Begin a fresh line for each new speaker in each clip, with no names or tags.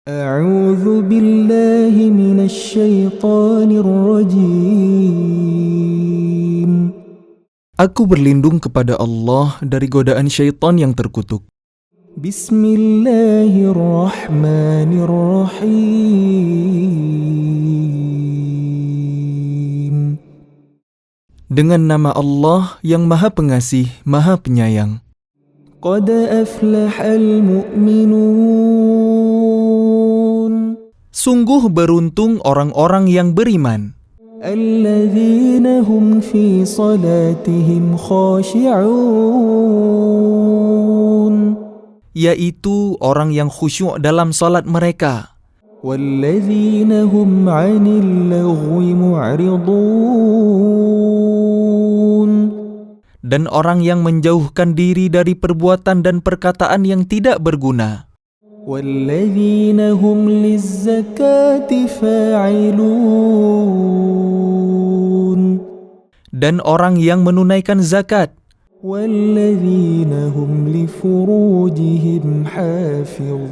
أعوذ بالله من الشيطان الرجيم.
Aku berlindung kepada Allah dari godaan syaitan yang terkutuk.
Bismillahirrahmanirrahim.
Dengan nama Allah yang Maha Pengasih, Maha Penyayang.
Qad aflahal mu'minun.
Sungguh beruntung orang-orang yang beriman,
Alladzina hum fi salatihim khashi'un.
yaitu orang yang khusyuk dalam salat mereka,
Walladzina hum 'anil lagwi mu'ridun.
dan orang yang menjauhkan diri dari perbuatan dan perkataan yang tidak berguna,
Walladzina hum lizzakati fa'ilun.
dan orang yang menunaikan zakat,
Walladzina hum li furujihim hafizun.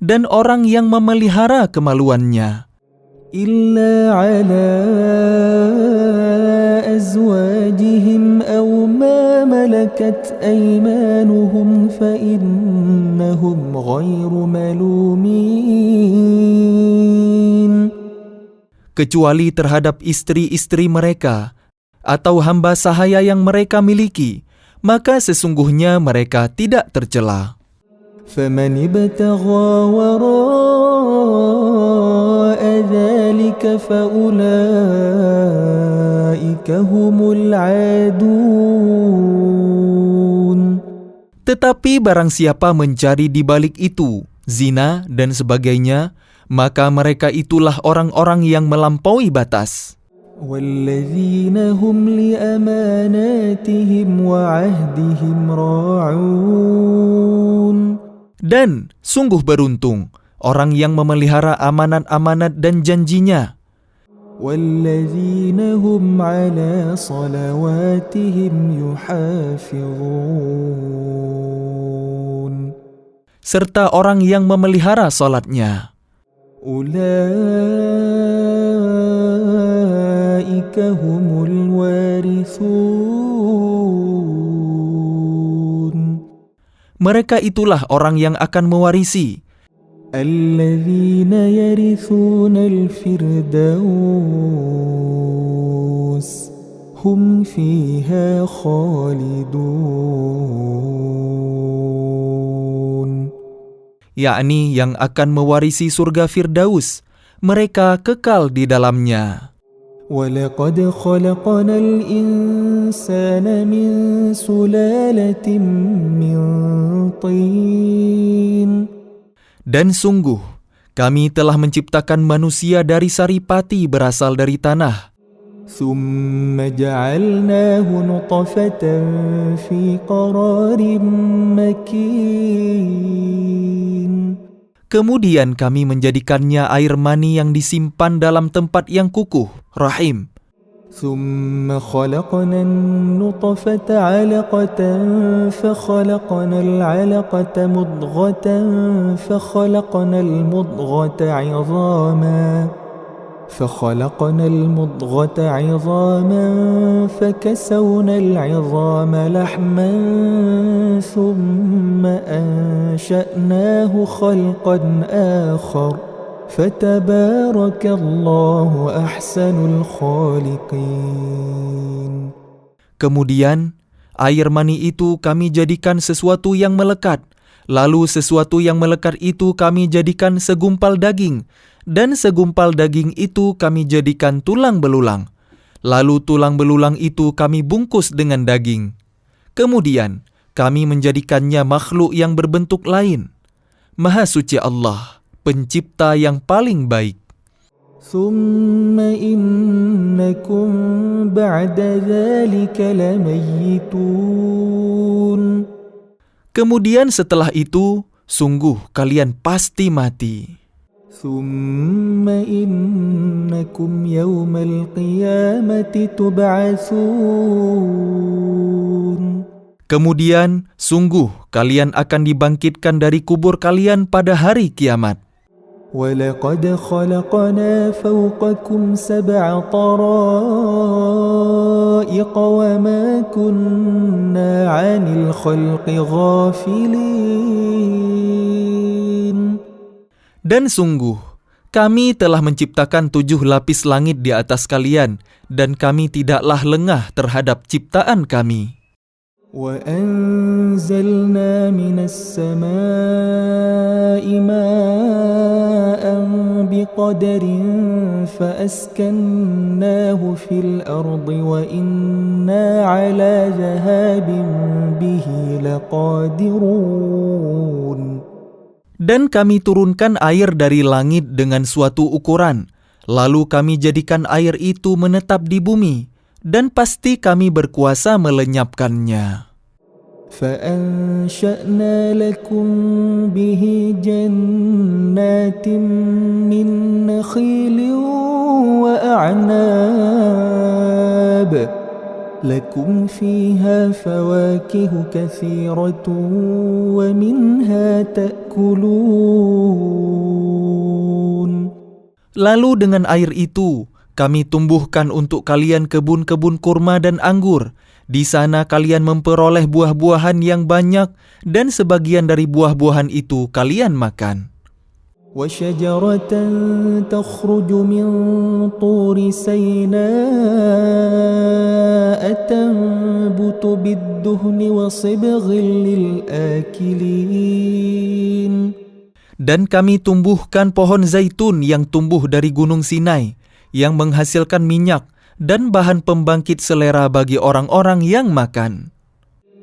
dan orang yang memelihara kemaluannya,
Illa ala azwajihim aw ma malakat aymanuhum fa innahum ghairu malumin.
kecuali terhadap istri-istri mereka atau hamba sahaya yang mereka miliki, maka sesungguhnya mereka tidak tercela.
فمن ابتغى وراء ذلك فأولئك هم العادون.
Tetapi barang siapa mencari di balik itu zina dan sebagainya, maka mereka itulah orang-orang yang melampaui batas.
والذين هم لأماناتهم وعهدهم راعون.
Dan sungguh beruntung orang yang memelihara amanat-amanat dan janjinya,
والذين هم على صلواتهم يحافظون.
serta orang yang memelihara salatnya.
أولئك هم الوارثون.
Mereka itulah orang yang akan mewarisi,
الذين يرثون الفردوس هم فيها خالدون.
yakni yang akan mewarisi surga Firdaus. Mereka kekal di dalamnya.
وَلَقَدْ خَلَقْنَا الْإِنسَانَ مِنْ سُلَالَةٍ مِّنْ طِينٍ.
Dan sungguh, kami telah menciptakan manusia dari saripati berasal dari tanah.
ثُمَّ جَعَلْنَاهُ نُطْفَةً فِي قَرَارٍ مَكِينٍ.
Kemudian kami menjadikannya air mani yang disimpan dalam tempat yang kukuh, rahim.
ثُمَّ خَلَقْنَا النُّطْفَةَ عَلَقَةً فَخَلَقْنَا الْعَلَقَةَ مُضْغَةً فَخَلَقْنَا الْمُضْغَةَ عِظَامًا فَكَسَوْنَا الْعِظَامَ لَحْمًا ثُمَّ أَنشَأْنَاهُ خَلْقًا آخَرَ فَتَبَارَكَ اللَّهُ أَحْسَنُ الْخَالِقِينَ.
Kemudian, air mani itu kami jadikan sesuatu yang melekat. Lalu sesuatu yang melekat itu kami jadikan segumpal daging. Dan segumpal daging itu kami jadikan tulang belulang. Lalu tulang belulang itu kami bungkus dengan daging. Kemudian, kami menjadikannya makhluk yang berbentuk lain. Maha suci Allah, pencipta yang paling baik.
ثُمَّ إِنَّكُمْ بَعْدَ ذَلِكَ لَمَيِّتُونَ.
Kemudian setelah itu, sungguh kalian pasti mati.
ثُمَّ إِنَّكُمْ يَوْمَ الْقِيَامَةِ تُبْعَثُونَ.
Kemudian, sungguh kalian akan dibangkitkan dari kubur kalian pada hari kiamat.
وَلَقَدْ خَلَقْنَا فَوْقَكُمْ سَبْعَ طَرَائِقَ وَمَا كُنَّا عَنِ الْخَلْقِ غَافِلِينَ.
Dan sungguh, kami telah menciptakan 7 lapis langit di atas kalian, dan kami tidaklah lengah terhadap ciptaan kami.
وَأَنزَلْنَا مِنَ السَّمَاءِ مَاءً بِقَدَرٍ فَأَسْكَنَّاهُ فِي الْأَرْضِ وَإِنَّا عَلَى ذَهَابٍ بِهِ لَقَادِرُونَ.
Dan kami turunkan air dari langit dengan suatu ukuran, lalu kami jadikan air itu menetap di bumi, dan pasti kami berkuasa melenyapkannya.
فَأَنشَأْنَا لَكُمْ بِهِ جَنَّاتٍ مِّن نَّخِيلٍ وَأَعْنَابٍ لَكُمْ فِيهَا فَوَاكِهُ كَثِيرَةٌ وَمِنْهَا تَأْكُلُونَ.
Lalu dengan air itu, kami tumbuhkan untuk kalian kebun-kebun kurma dan anggur. Di sana kalian memperoleh buah-buahan yang banyak, dan sebagian dari buah-buahan itu kalian makan.
وَشَجَرَةً تَخْرُجُ مِنْ طُورِ سَيْنَاءَ تَنبُتُ بِالدُّهْنِ وَصِبْغٍ لِلْآكِلِينَ.
Dan kami tumbuhkan pohon zaitun yang tumbuh dari gunung Sinai, yang menghasilkan minyak dan bahan pembangkit selera bagi orang-orang yang makan.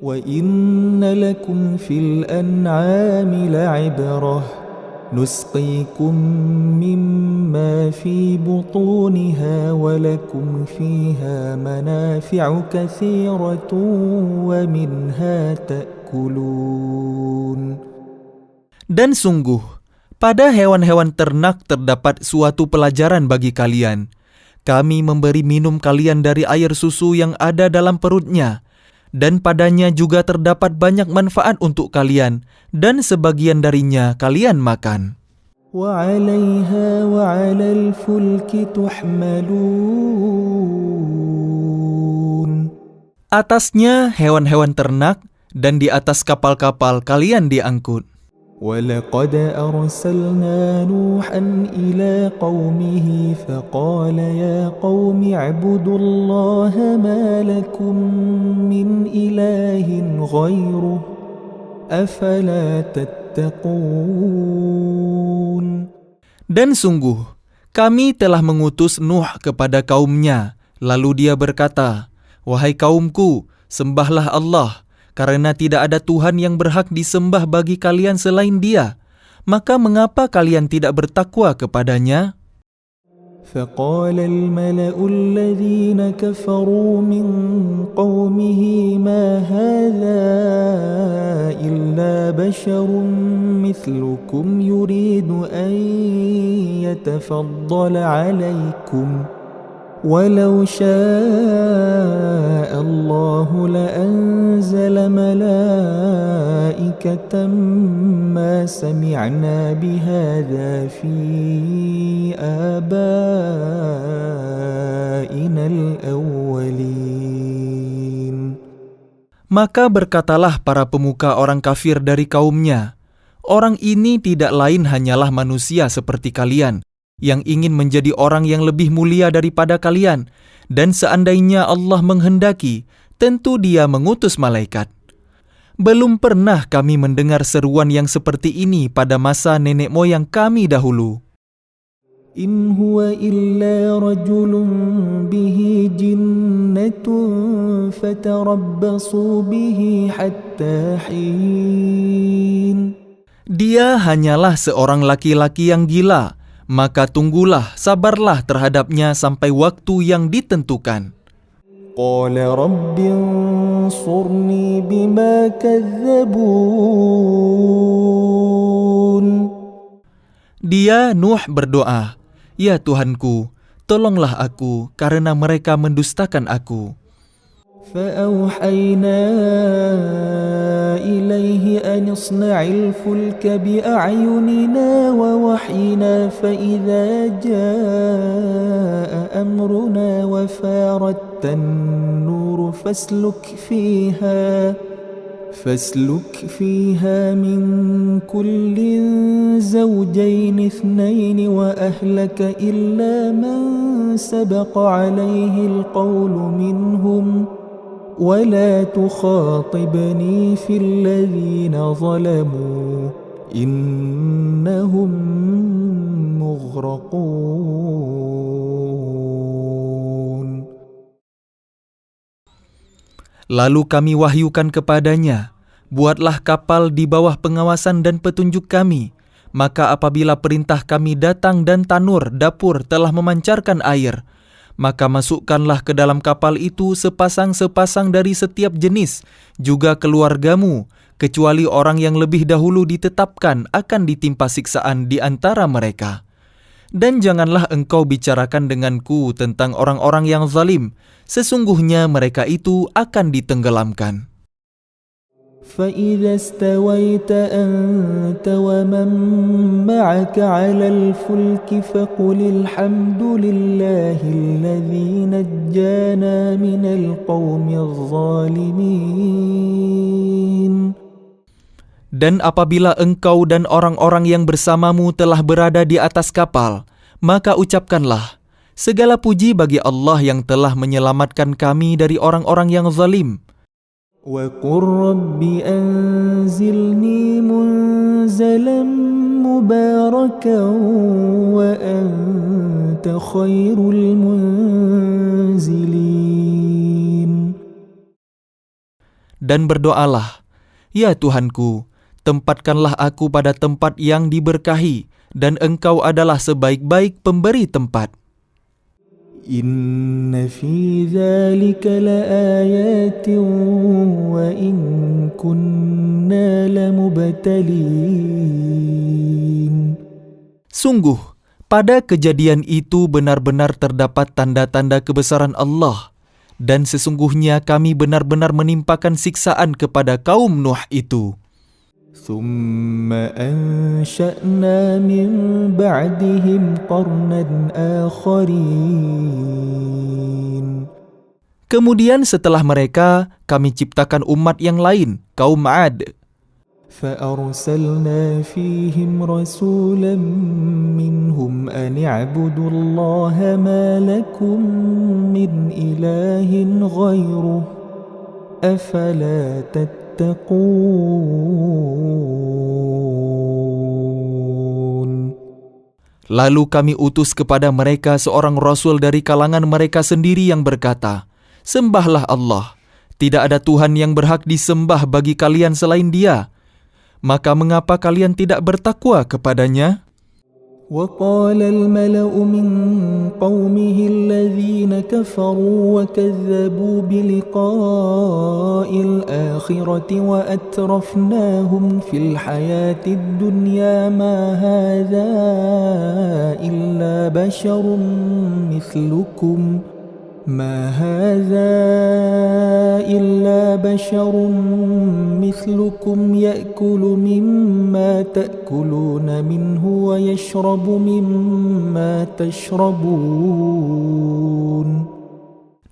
وَإِنَّ لَكُمْ فِي الْأَنْعَامِ لَعِبْرَةً نُسْقِيكُم مِّمَّا فِي بُطُونِهَا وَلَكُمْ فِيهَا مَنَافِعُ كَثِيرَةٌ وَمِنْهَا تَأْكُلُونَ.
Dan sungguh, pada hewan-hewan ternak terdapat suatu pelajaran bagi kalian. Kami memberi minum kalian dari air susu yang ada dalam perutnya, dan padanya juga terdapat banyak manfaat untuk kalian, dan sebagian darinya kalian makan.
وَعَلَيْهَا وَعَلَى الْفُلْكِ تُحْمَلُونَ.
Atasnya hewan-hewan ternak, dan di atas kapal-kapal kalian diangkut.
وَلَقَدْ أَرْسَلْنَا نُوحًا إِلَى قَوْمِهِ فَقَالَ يَا قَوْمِ اعْبُدُوا اللَّهَ مَا لَكُمْ مِنْ إِلَٰهٍ غَيْرُهُ أَفَلَا تَتَّقُونَ.
Dan sungguh, kami telah mengutus Nuh kepada kaumnya, lalu dia berkata, "Wahai kaumku, sembahlah Allah, karena tidak ada Tuhan yang berhak disembah bagi kalian selain Dia. Maka mengapa kalian tidak bertakwa kepadanya?"
فَقَالَ الْمَلَأُ الَّذِينَ كَفَرُوا مِنْ قَوْمِهِ مَا هَذَا إِلَّا بَشَرٌ مِثْلُكُمْ يُرِيدُ أَنْ يَتَفَضَّلَ عَلَيْكُمْ وَلَوْ شَاءَ اللَّهُ لَأَنزَلَ مَلَائِكَةً مَا سَمِعْنَا بِهَذَا فِي آبَائِنَا الْأَوَّلِينَ.
Maka berkatalah para pemuka orang kafir dari kaumnya, "Orang ini tidak lain hanyalah manusia seperti kalian, yang ingin menjadi orang yang lebih mulia daripada kalian, dan seandainya Allah menghendaki, tentu Dia mengutus malaikat. Belum pernah kami mendengar seruan yang seperti ini pada masa nenek moyang kami dahulu."
إِنْ هُوَ إِلَّا رَجُلٌ بِهِ جِنَّةٌ فَتَرَبَّصُوا بِهِ حَتَّى حِينٍ.
Dia hanyalah seorang laki-laki yang gila, maka tunggulah, sabarlah terhadapnya sampai waktu yang ditentukan.
قَالَ رَبِّ انصُرْنِي بِمَا كَذَّبُونِ.
Dia, Nuh, berdoa, "Ya Tuhanku, tolonglah aku karena mereka mendustakan aku."
فأوحينا إليه أن اصنع الفلك بأعيننا ووحينا فإذا جاء أمرنا وفارت النور فاسلك فيها من كل زوجين اثنين وأهلك إلا من سبق عليه القول منهم ولا تخاطبني في الذين ظلموا إنهم مغرقون.
Lalu kami wahyukan kepadanya, buatlah kapal di bawah pengawasan dan petunjuk kami. Maka apabila perintah kami datang dan tanur dapur telah memancarkan air, maka masukkanlah ke dalam kapal itu sepasang-sepasang dari setiap jenis, juga keluargamu, kecuali orang yang lebih dahulu ditetapkan akan ditimpa siksaan di antara mereka. Dan janganlah engkau bicarakan denganku tentang orang-orang yang zalim, sesungguhnya mereka itu akan ditenggelamkan.
فإذا استويت أنت ومن معك على الفلك فقل الحمد لله الذي نجانا من القوم الظالمين.
Dan apabila engkau dan orang-orang yang bersamamu telah berada di atas kapal, maka ucapkanlah, segala puji bagi Allah yang telah menyelamatkan kami dari orang-orang yang zalim.
وَقُلْ رَبِّ أَنْزِلْنِي مُنْزَلًا مُبَارَكًا وَأَنْتَ خَيْرُ الْمُنْزِلِينَ.
Dan berdoalah, ya Tuhanku, tempatkanlah aku pada tempat yang diberkahi, dan Engkau adalah sebaik-baik pemberi tempat.
Inna fi dzalika laayatin wa in kunna lamubtalin.
Sungguh, pada kejadian itu benar-benar terdapat tanda-tanda kebesaran Allah, dan sesungguhnya kami benar-benar menimpakan siksaan kepada kaum Nuh itu.
ثم أنشأنا من بعدهم قرنا آخرين.
Kemudian setelah mereka, kami ciptakan umat yang lain, kaum Ad.
فأرسلنا فيهم رسولا منهم أن اعبدوا الله ما لكم من إله غيره أفلا
Lalu kami utus kepada mereka seorang rasul dari kalangan mereka sendiri yang berkata, sembahlah Allah, tidak ada Tuhan yang berhak disembah bagi kalian selain Dia. Maka mengapa kalian tidak bertakwa kepadanya?
وقال الملأ من قومه الذين كفروا وكذبوا بلقاء الآخرة وأترفناهم في الحياة الدنيا ما هذا إلا بشر مثلكم يأكل مما تأكلون منه ويشرب مما تشربون.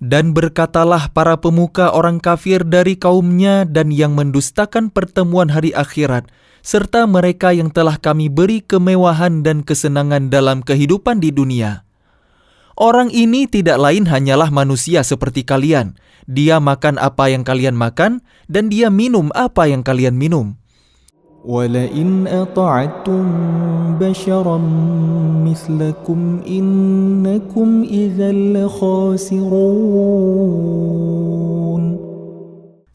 Dan berkatalah para pemuka orang kafir dari kaumnya dan yang mendustakan pertemuan hari akhirat, serta mereka yang telah kami beri kemewahan dan kesenangan dalam kehidupan di dunia. Orang ini tidak lain hanyalah manusia seperti kalian. Dia makan apa yang kalian makan, dan dia minum apa yang kalian minum.
وَلَئِنْ أَطَعْتُمْ بَشَرًا مِثْلَكُمْ إِنَّكُمْ إِذًا لَخَاسِرُونَ.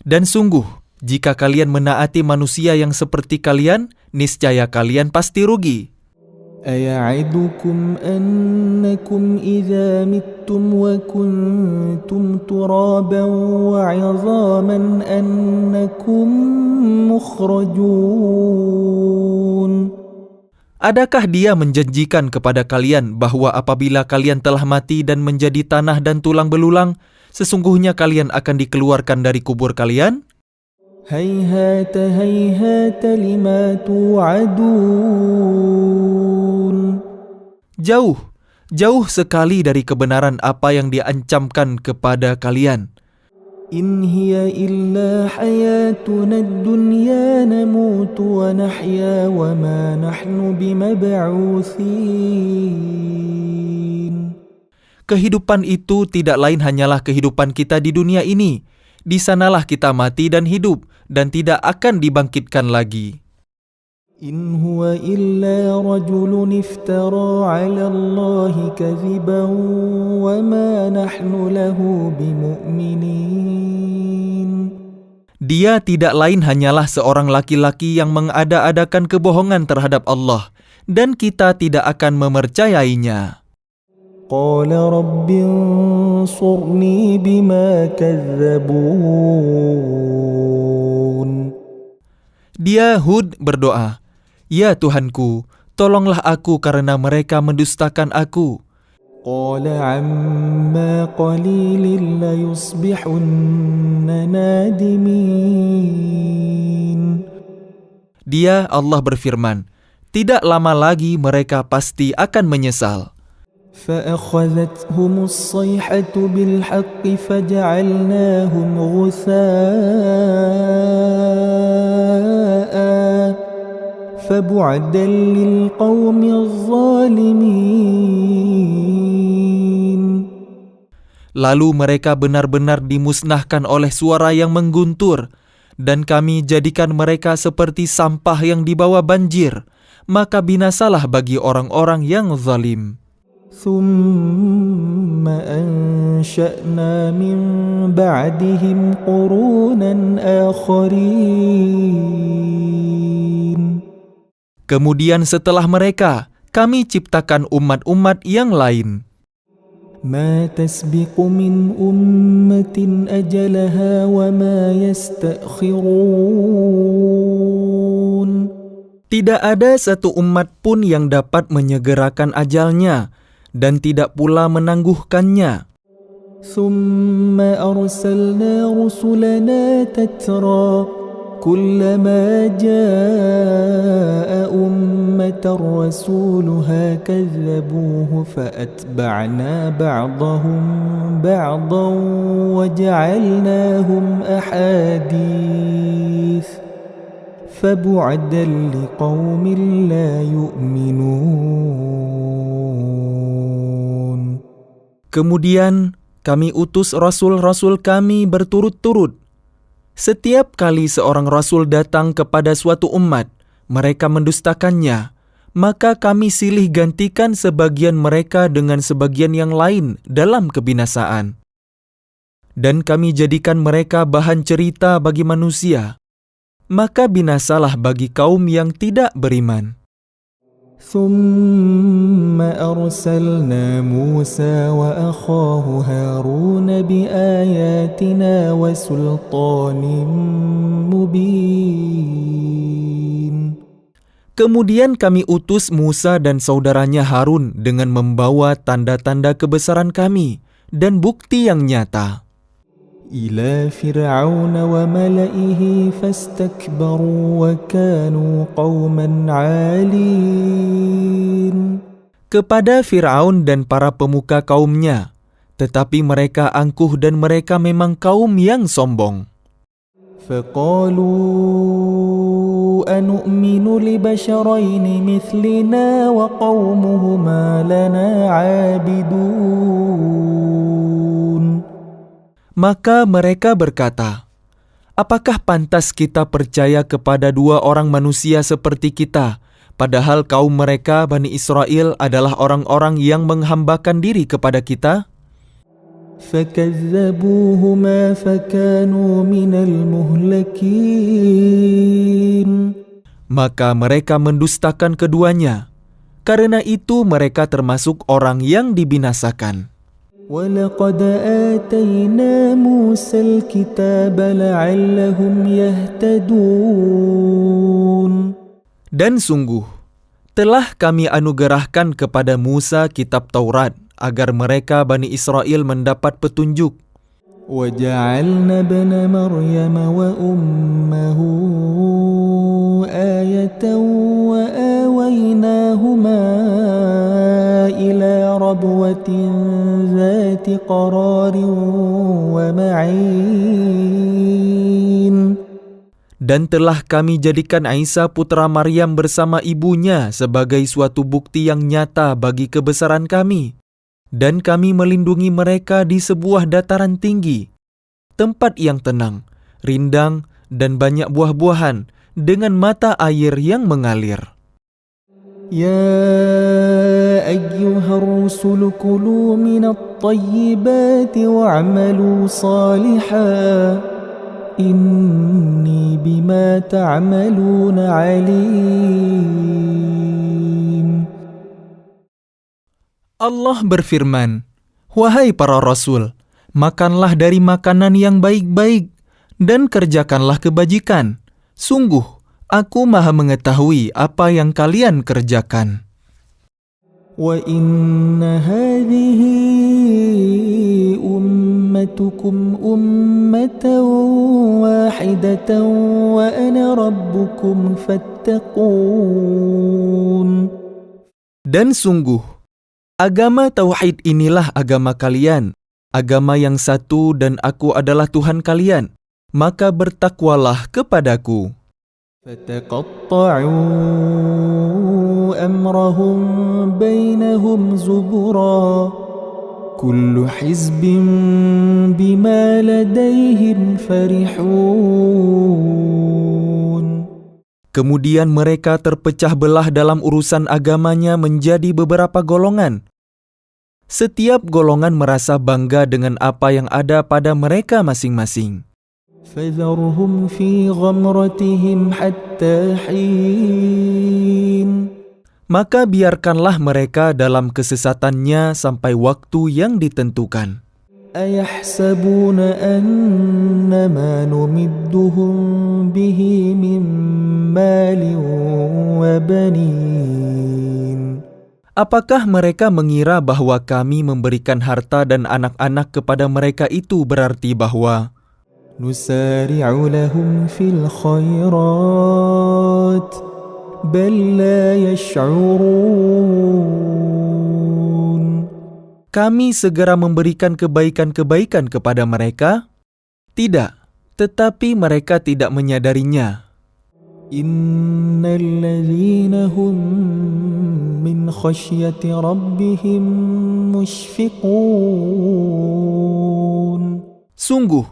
Dan sungguh, jika kalian menaati manusia yang seperti kalian, niscaya kalian pasti rugi. أَيَعِدُكُمْ أَنَّكُمْ إِذَا مِتُّمْ وَكُنْتُمْ تُرَابًا وَعِظَامًا أَنَّكُمْ مُخْرَجُونَ.
Adakah dia menjanjikan kepada kalian bahwa apabila kalian telah mati dan menjadi tanah dan tulang belulang,
Sesungguhnya kalian akan dikeluarkan dari kubur kalian.
هيهات هيهات لما توعدون
Jauh, jauh sekali dari kebenaran apa yang diancamkan kepada kalian.
إن هي إلا حياتنا الدنيا نموت ونحيا وما نحن بمبعوثين.
Kehidupan itu tidak lain hanyalah kehidupan kita di dunia ini. Di sanalah kita mati dan hidup, dan tidak akan dibangkitkan lagi.
إن هو إلا رجل افترى على الله كذبا وما نحن له بمؤمنين.
Dia tidak lain hanyalah seorang laki-laki yang mengada-adakan kebohongan terhadap Allah, dan kita tidak akan memercayainya.
قال رب انصرني بما كذبون.
Dia Hud berdoa, "Ya Tuhanku, tolonglah aku karena mereka mendustakan aku."
قال عما قليل ليصبحن نادمين.
Dia Allah berfirman, "Tidak lama lagi mereka pasti akan menyesal."
فأخذتهم الصيحة بالحق فجعلناهم غثاء فبعدا للقوم الظالمين.
Lalu mereka benar-benar dimusnahkan oleh suara yang mengguntur, dan kami jadikan mereka seperti sampah yang dibawa banjir, maka binasalah bagi orang-orang yang zalim.
ثم أنشأنا من بعدهم قرونا آخرين.
Kemudian setelah mereka, kami ciptakan umat-umat yang lain.
ما تسبق من أمة أجلها وما يستأخرون.
Tidak ada satu umat pun yang dapat menyegerakan ajalnya, dan tidak pula menangguhkannya.
ثم أرسلنا رسلنا تترى كلما جاء أمة رسولها كذبوه فأتبعنا بعضهم بعضا وجعلناهم أحاديث فبعدا لقوم لا يؤمنون.
Kemudian kami utus rasul-rasul kami berturut-turut. Setiap kali seorang rasul datang kepada suatu umat, mereka mendustakannya, maka kami silih gantikan sebagian mereka dengan sebagian yang lain dalam kebinasaan. Dan kami jadikan mereka bahan cerita bagi manusia, maka binasalah bagi kaum yang tidak beriman.
ثم أرسلنا موسى وأخاه هارون بآياتنا وسلطان مبين.
Kemudian kami utus Musa dan saudaranya Harun dengan membawa tanda-tanda kebesaran kami dan bukti yang nyata.
إلى فرعون وملئه فاستكبروا وكانوا قوما عالين.
Kepada Fir'aun dan para pemuka kaumnya, tetapi mereka angkuh dan mereka memang kaum yang sombong.
فقالوا أنؤمن لبشرين مثلنا وقومهما لنا عابدون.
Maka mereka berkata, "Apakah pantas kita percaya kepada dua orang manusia seperti kita, padahal kaum mereka Bani Israel adalah orang-orang yang menghambakan diri kepada kita?"
فكذبوهما فكانوا من المهلكين.
Maka mereka mendustakan keduanya. Karena itu mereka termasuk orang yang dibinasakan.
وَلَقَدْ آتَيْنَا مُوسَى الْكِتَابَ لَعَلَّهُمْ يَهْتَدُونَ.
Dan sungguh, telah kami anugerahkan kepada Musa kitab Taurat, agar mereka Bani Israel mendapat petunjuk. وجعلنا ابن مريم وأمه آية وآويناهما إلى ربوة ذات قرار ومعين.
Dan telah kami jadikan Isa putra Maryam bersama ibunya sebagai suatu bukti yang nyata bagi kebesaran kami. Dan kami melindungi mereka di sebuah dataran tinggi, tempat yang tenang, rindang, dan banyak buah-buahan, dengan mata air yang mengalir.
يا أيها الرسل كلوا من الطيبات واعملوا صالحا إني بما تعملون عليم.
Allah berfirman, "Wahai para rasul, makanlah dari makanan yang baik-baik dan kerjakanlah kebajikan. Sungguh, Aku Maha mengetahui apa yang kalian kerjakan."
وَإِنَّ هَذِهِ أُمَّتُكُمْ أُمَّةً وَاحِدَةً وَأَنَا رَبُّكُمْ فَاتَّقُونِ.
Dan sungguh, agama Tauhid inilah agama kalian, agama yang satu dan Aku adalah Tuhan kalian, maka bertakwalah kepadaku.
فَتَقَطَّعُوا أَمْرَهُمْ بَيْنَهُمْ زُبُرًا كُلُّ حِزْبٍ بِمَا لَدَيْهِمْ فَرِحُونَ.
Kemudian mereka terpecah belah dalam urusan agamanya menjadi beberapa golongan. Setiap golongan merasa bangga dengan apa yang ada pada mereka masing-masing.
فَذَرْهُمْ فِي غَمْرَتِهِمْ حَتَّى حِينٍ.
Maka biarkanlah mereka dalam kesesatannya sampai waktu yang ditentukan.
أَيَحْسَبُونَ أَنَّمَا نُمِدُّهُم بِهِ مِن مَّالٍ وَبَنِينَ.
Apakah mereka mengira bahwa kami memberikan harta dan anak-anak kepada mereka itu berarti bahwa
نُسَارِعُ لَهُمْ فِي الْخَيْرَاتِ بَل لَّا يَشْعُرُونَ.
kami segera memberikan kebaikan-kebaikan kepada mereka? Tidak, tetapi mereka tidak menyadarinya.
إِنَّ الَّذِينَ هُم مِّنْ خَشْيَةِ رَبِّهِم مُّشْفِقُونَ.
Sungguh,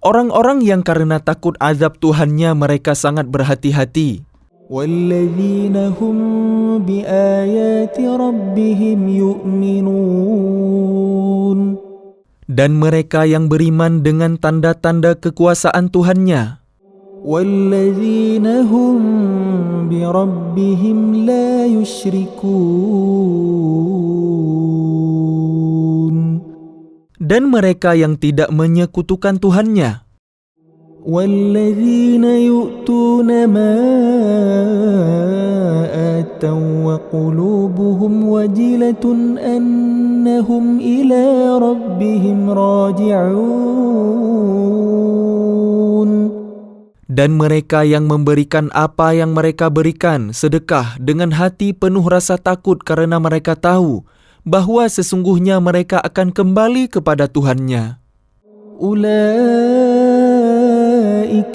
orang-orang yang karena takut azab Tuhannya mereka sangat berhati-hati.
وَالَّذِينَ هُم بِآيَاتِ رَبِّهِمْ يُؤْمِنُونَ.
Dan mereka yang beriman dengan tanda-tanda kekuasaan Tuhannya.
وَالَّذِينَ هُم بِرَبِّهِمْ لَا يُشْرِكُونَ.
Dan mereka yang tidak menyekutukan Tuhannya.
وَالَّذِينَ يُؤْتُونَ مَا آتَوا وَقُلُوبُهُمْ وَجِلَةٌ أَنَّهُمْ إِلَى رَبِّهِمْ رَاجِعُونَ.
Dan mereka yang memberikan apa yang mereka berikan sedekah dengan hati penuh rasa takut karena mereka tahu bahwa sesungguhnya mereka akan kembali kepada Tuhannya.
أُولَئِكَ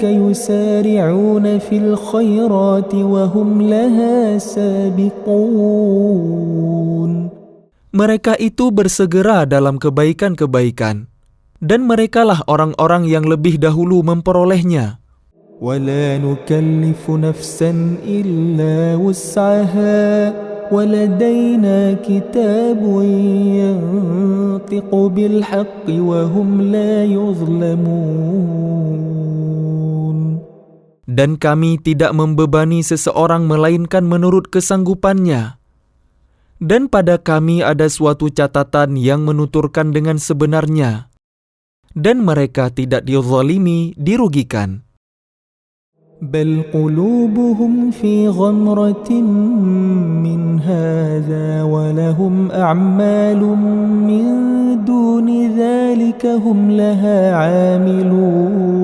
يُسَارِعُونَ فِي الْخَيْرَاتِ وَهُمْ لَهَا سَابِقُونَ.
Mereka itu bersegera dalam kebaikan-kebaikan, dan merekalah orang-orang yang lebih dahulu memperolehnya.
وَلَا نُكَلِّفُ نَفْسًا إِلَّا وُسْعَهَا وَلَدَيْنَا كِتَابٌ يَنطِقُ بِالْحَقِّ وَهُمْ لَا يُظْلَمُونَ.
Dan kami tidak membebani seseorang melainkan menurut kesanggupannya. Dan pada kami ada suatu catatan yang menuturkan dengan sebenarnya. Dan mereka tidak dizalimi, dirugikan.
بل قلوبهم في غمرة من هذا ولهم أعمال من دون ذلك هم لها عاملون.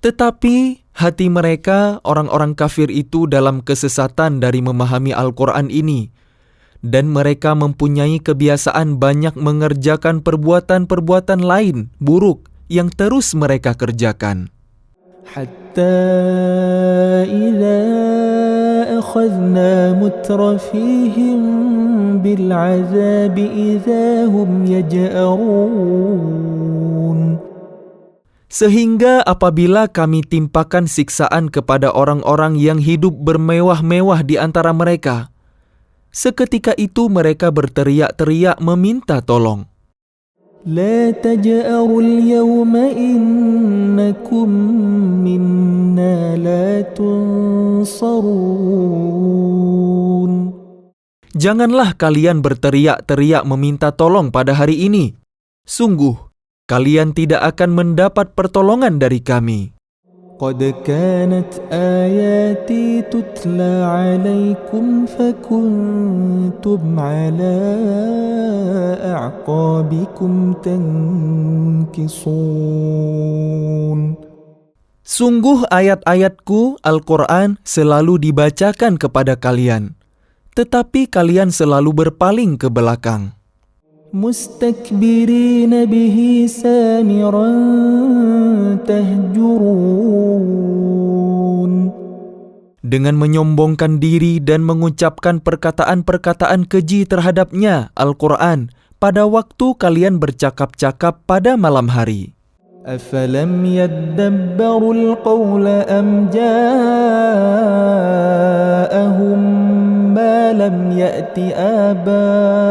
Tetapi hati mereka, orang-orang kafir itu, dalam kesesatan dari memahami Al-Quran ini, dan mereka mempunyai kebiasaan banyak mengerjakan perbuatan-perbuatan lain buruk yang terus mereka kerjakan.
حتى إذا أخذنا مترفيهم بالعذاب إذا هم يجأرون.
Sehingga apabila kami timpakan siksaan kepada orang-orang yang hidup bermewah-mewah di antara mereka, seketika itu mereka berteriak-teriak meminta tolong.
لا تجأروا اليوم إنكم منا لا تنصرون.
Janganlah kalian berteriak-teriak meminta tolong pada hari ini. Sungguh, kalian tidak akan mendapat pertolongan dari kami.
قد كانت آياتي تتلى عليكم فكنتم على أعقابكم تنكصون.
Sungguh ayat-ayatku, Al-Quran, selalu dibacakan kepada kalian, tetapi kalian selalu berpaling ke belakang.
مستكبرين به سامرا تهجرون.
Dengan menyombongkan diri dan mengucapkan perkataan-perkataan keji terhadapnya, Al-Quran, pada waktu kalian bercakap-cakap pada malam hari.
أفلم يدبروا القول أم جاءهم ما لم يأت آباءهم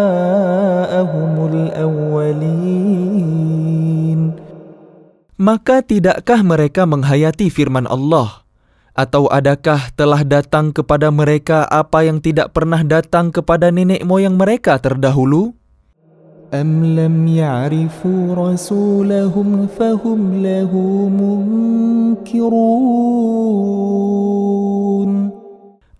الأولين.
Maka tidakkah mereka menghayati firman Allah? Atau adakah telah datang kepada mereka apa yang tidak pernah datang kepada nenek moyang mereka terdahulu?
أم لم يعرفوا رسولهم فهم له منكرون.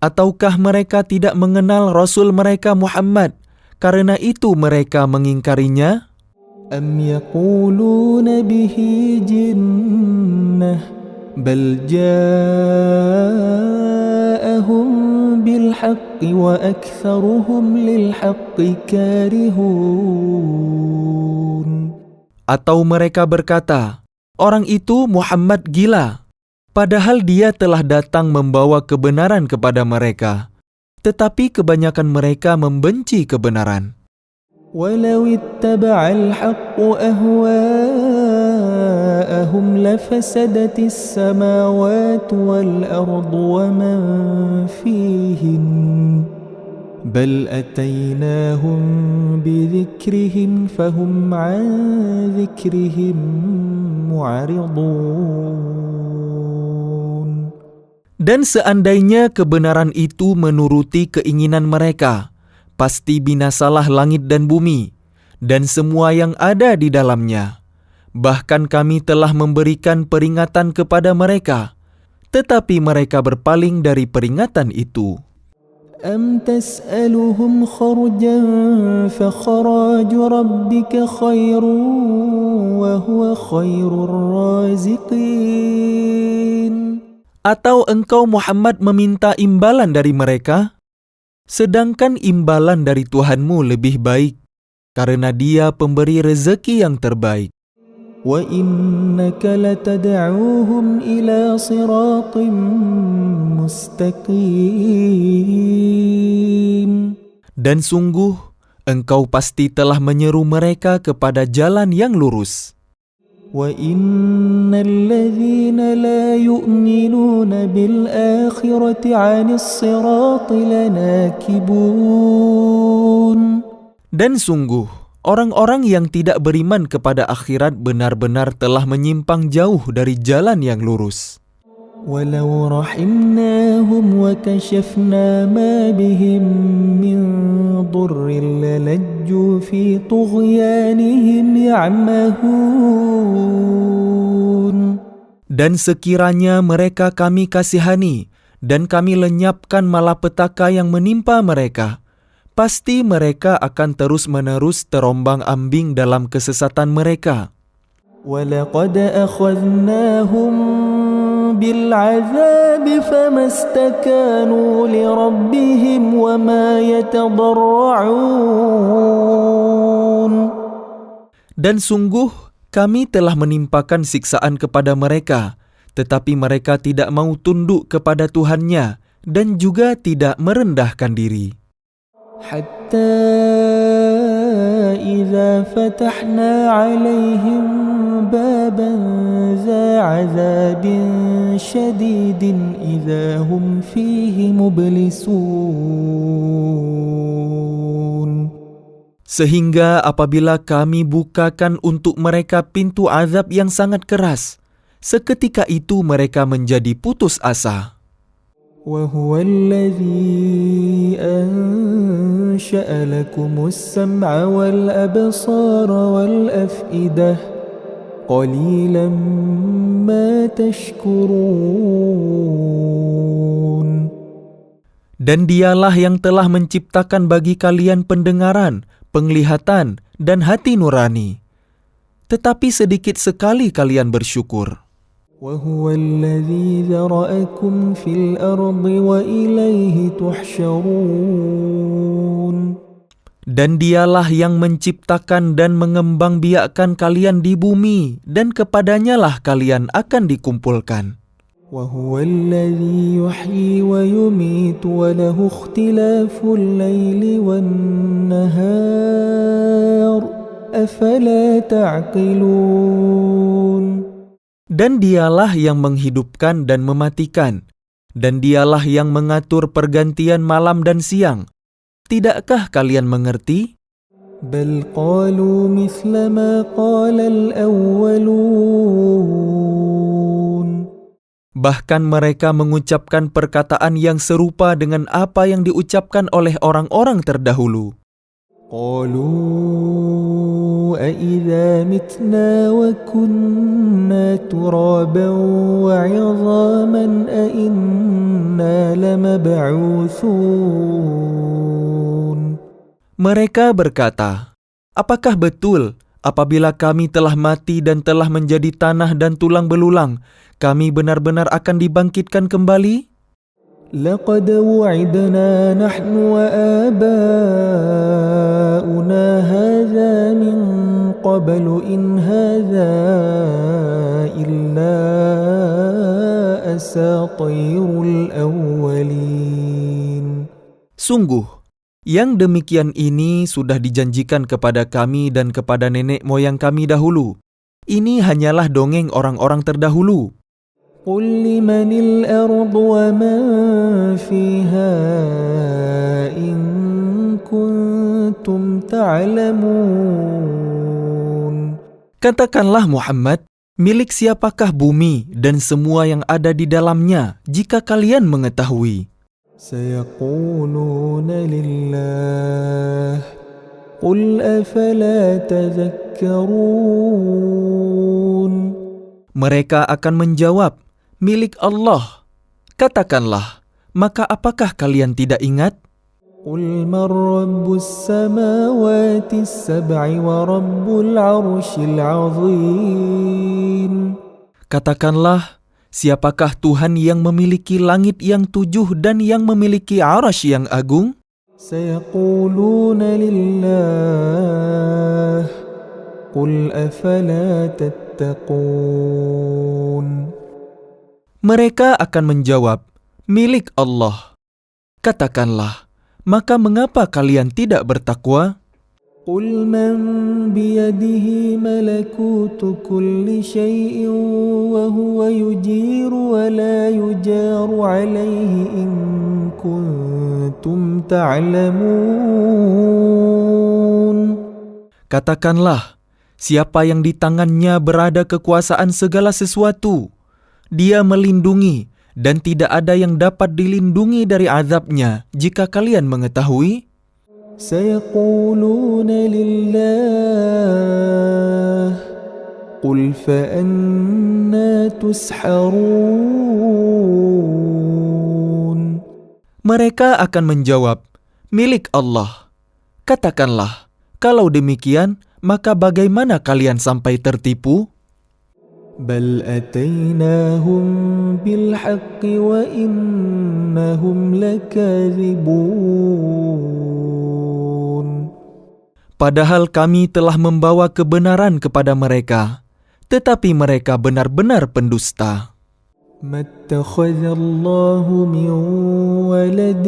Ataukah mereka tidak mengenal Rasul mereka Muhammad, karena itu mereka mengingkarinya?
أم يقولون به جنة بل جاءهم بالحق وأكثرهم للحق كارهون.
Atau mereka berkata, orang itu Muhammad gila, padahal dia telah datang membawa kebenaran kepada mereka, tetapi kebanyakan mereka membenci kebenaran.
ولو اتبع الحق أهواءهم لفسدت السماوات والأرض ومن فيهن بل أتيناهم بذكرهم فهم عن ذكرهم معرضون.
Dan seandainya kebenaran itu menuruti keinginan mereka, pasti binasalah langit dan bumi, dan semua yang ada di dalamnya. Bahkan kami telah memberikan peringatan kepada mereka, tetapi mereka berpaling dari peringatan itu.
أم تسألهم خرجا فخراج ربك خير وهو خير الرازقين.
Atau engkau Muhammad meminta imbalan dari mereka? Sedangkan imbalan dari Tuhanmu lebih baik, karena Dia pemberi rezeki yang terbaik.
وَإِنَّكَ لَتَدْعُوهُمْ إِلَى صِرَاطٍ مُسْتَقِيمٍ.
Dan sungguh, engkau pasti telah menyeru mereka kepada jalan yang lurus.
وَإِنَّ الَّذِينَ لَا يُؤْمِنُونَ بِالْآخِرَةِ عَنِ الصِّرَاطِ لَنَاكِبُونَ.
Dan sungguh, orang-orang yang tidak beriman kepada akhirat benar-benar telah menyimpang jauh dari jalan yang lurus.
وَلَوْ رَحِمْنَاهُمْ وَكَشَفْنَا مَا بِهِمْ مِنْ ضُرٍّ لَلَجُّوا فِي طُغْيَانِهِمْ يَعْمَهُونَ.
Dan sekiranya mereka kami kasihani, dan kami lenyapkan malapetaka yang menimpa mereka, pasti mereka akan terus-menerus terombang-ambing dalam kesesatan mereka.
وَلَقَدْ أَخَذْنَاهُمْ بِالْعَذَابِ فَمَا اسْتَكَانُوا لِرَبِّهِمْ وَمَا يَتَضَرَّعُونَ.
Dan sungguh kami telah menimpakan siksaan kepada mereka, tetapi mereka tidak mau tunduk kepada Tuhannya dan juga tidak merendahkan diri.
حَتَّى إِذَا فَتَحْنَا عَلَيْهِمْ بَابًا ذَا عَذَابٍ شَدِيدٍ إِذَا هُمْ فِيهِ مُبْلِسُونَ.
Sehingga apabila kami bukakan untuk mereka pintu azab yang sangat keras, seketika itu mereka menjadi putus asa.
وَهُوَ الَّذِي أَنشَأَ لَكُمُ السَّمْعَ وَالْأَبْصَارَ وَالْأَفْئِدَةَ قَلِيلًا مَا تَشْكُرُونَ.
Dan dialah yang telah menciptakan bagi kalian pendengaran, penglihatan, dan hati nurani. Tetapi sedikit sekali kalian bersyukur.
وَهُوَ الَّذِي ذَرَأَكُمْ فِي الْأَرْضِ وَإِلَيْهِ تُحْشَرُونَ.
Dan dialah yang menciptakan dan mengembangbiakkan kalian di bumi, dan kepadanya lah kalian akan dikumpulkan.
وَهُوَ الَّذِي يُحْيِي وَيُمِيتُ وَلَهُ اخْتِلَافُ اللَّيْلِ وَالنَّهَارِ أَفَلَا تَعْقِلُونَ.
Dan dialah yang menghidupkan dan mematikan, dan dialah yang mengatur pergantian malam dan siang. Tidakkah kalian mengerti?
بَلْ قَالُوا مِثْلَ مَا قَالَ الْأَوَّلُونَ.
Bahkan mereka mengucapkan perkataan yang serupa dengan apa yang diucapkan oleh orang-orang terdahulu.
قَالُوا أَإِذَا مِتْنَا وَكُنَّا تُرَابًا وَعِظَامًا أَإِنَّا لَمَبْعُوثُونَ.
Mereka berkata, apakah betul apabila kami telah mati dan telah menjadi tanah dan tulang belulang, kami benar-benar akan dibangkitkan kembali?
لَقَدْ وُعِدْنَا نَحْنُ وَآبَاؤُنَا هَذَا مِنْ قَبْلُ إِنْ هَذَا إِلَّا أَسَاطِيرُ الْأَوَّلِينَ.
Sungguh, yang demikian ini sudah dijanjikan kepada kami dan kepada nenek moyang kami dahulu. Ini hanyalah dongeng orang-orang terdahulu.
قُلْ لِمَنِ الْأَرْضُ وَمَنْ فِيهَا إِنْ كُنْتُمْ تَعْلَمُونَ.
Katakanlah Muhammad, milik siapakah bumi dan semua yang ada di dalamnya jika kalian mengetahui?
سَيَقُولُونَ لِلَّهِ قُلْ أَفَلَا تَذَكَّرُونَ.
Mereka akan menjawab, milik Allah. Katakanlah, maka apakah kalian tidak ingat?
قُلْ مَنْ رَبُّ السَّمَاوَاتِ السَّبْعِ وَرَبُّ الْعَرْشِ الْعَظِيمِ.
Katakanlah, siapakah Tuhan yang memiliki langit yang 7 dan yang memiliki arasy yang agung?
سَيَقُولُونَ لِلَّهِ قُلْ أَفَلَا تَتَّقُونَ.
Mereka akan menjawab, milik Allah. Katakanlah, maka mengapa kalian tidak bertakwa?
قُلْ مَنْ بِيَدِهِ مَلَكُوتُ كُلِّ شَيْءٍ وَهُوَ يُجِيرُ وَلَا يُجَارُ عَلَيْهِ إِنْ كُنْتُمْ تَعْلَمُونَ.
Katakanlah, siapa yang di tangannya berada kekuasaan segala sesuatu, dia melindungi dan tidak ada yang dapat dilindungi dari azabnya jika kalian mengetahui.
سَيَقُولُونَ لِلَّهِ قل فأنا تسحرون.
Mereka akan menjawab, milik Allah. Katakanlah, kalau demikian, maka bagaimana kalian sampai tertipu?
بل أتيناهم بالحق وإنهم لكاذبون.
Padahal kami telah membawa kebenaran kepada mereka, tetapi mereka benar-benar pendusta.
ما اتخذ الله من ولد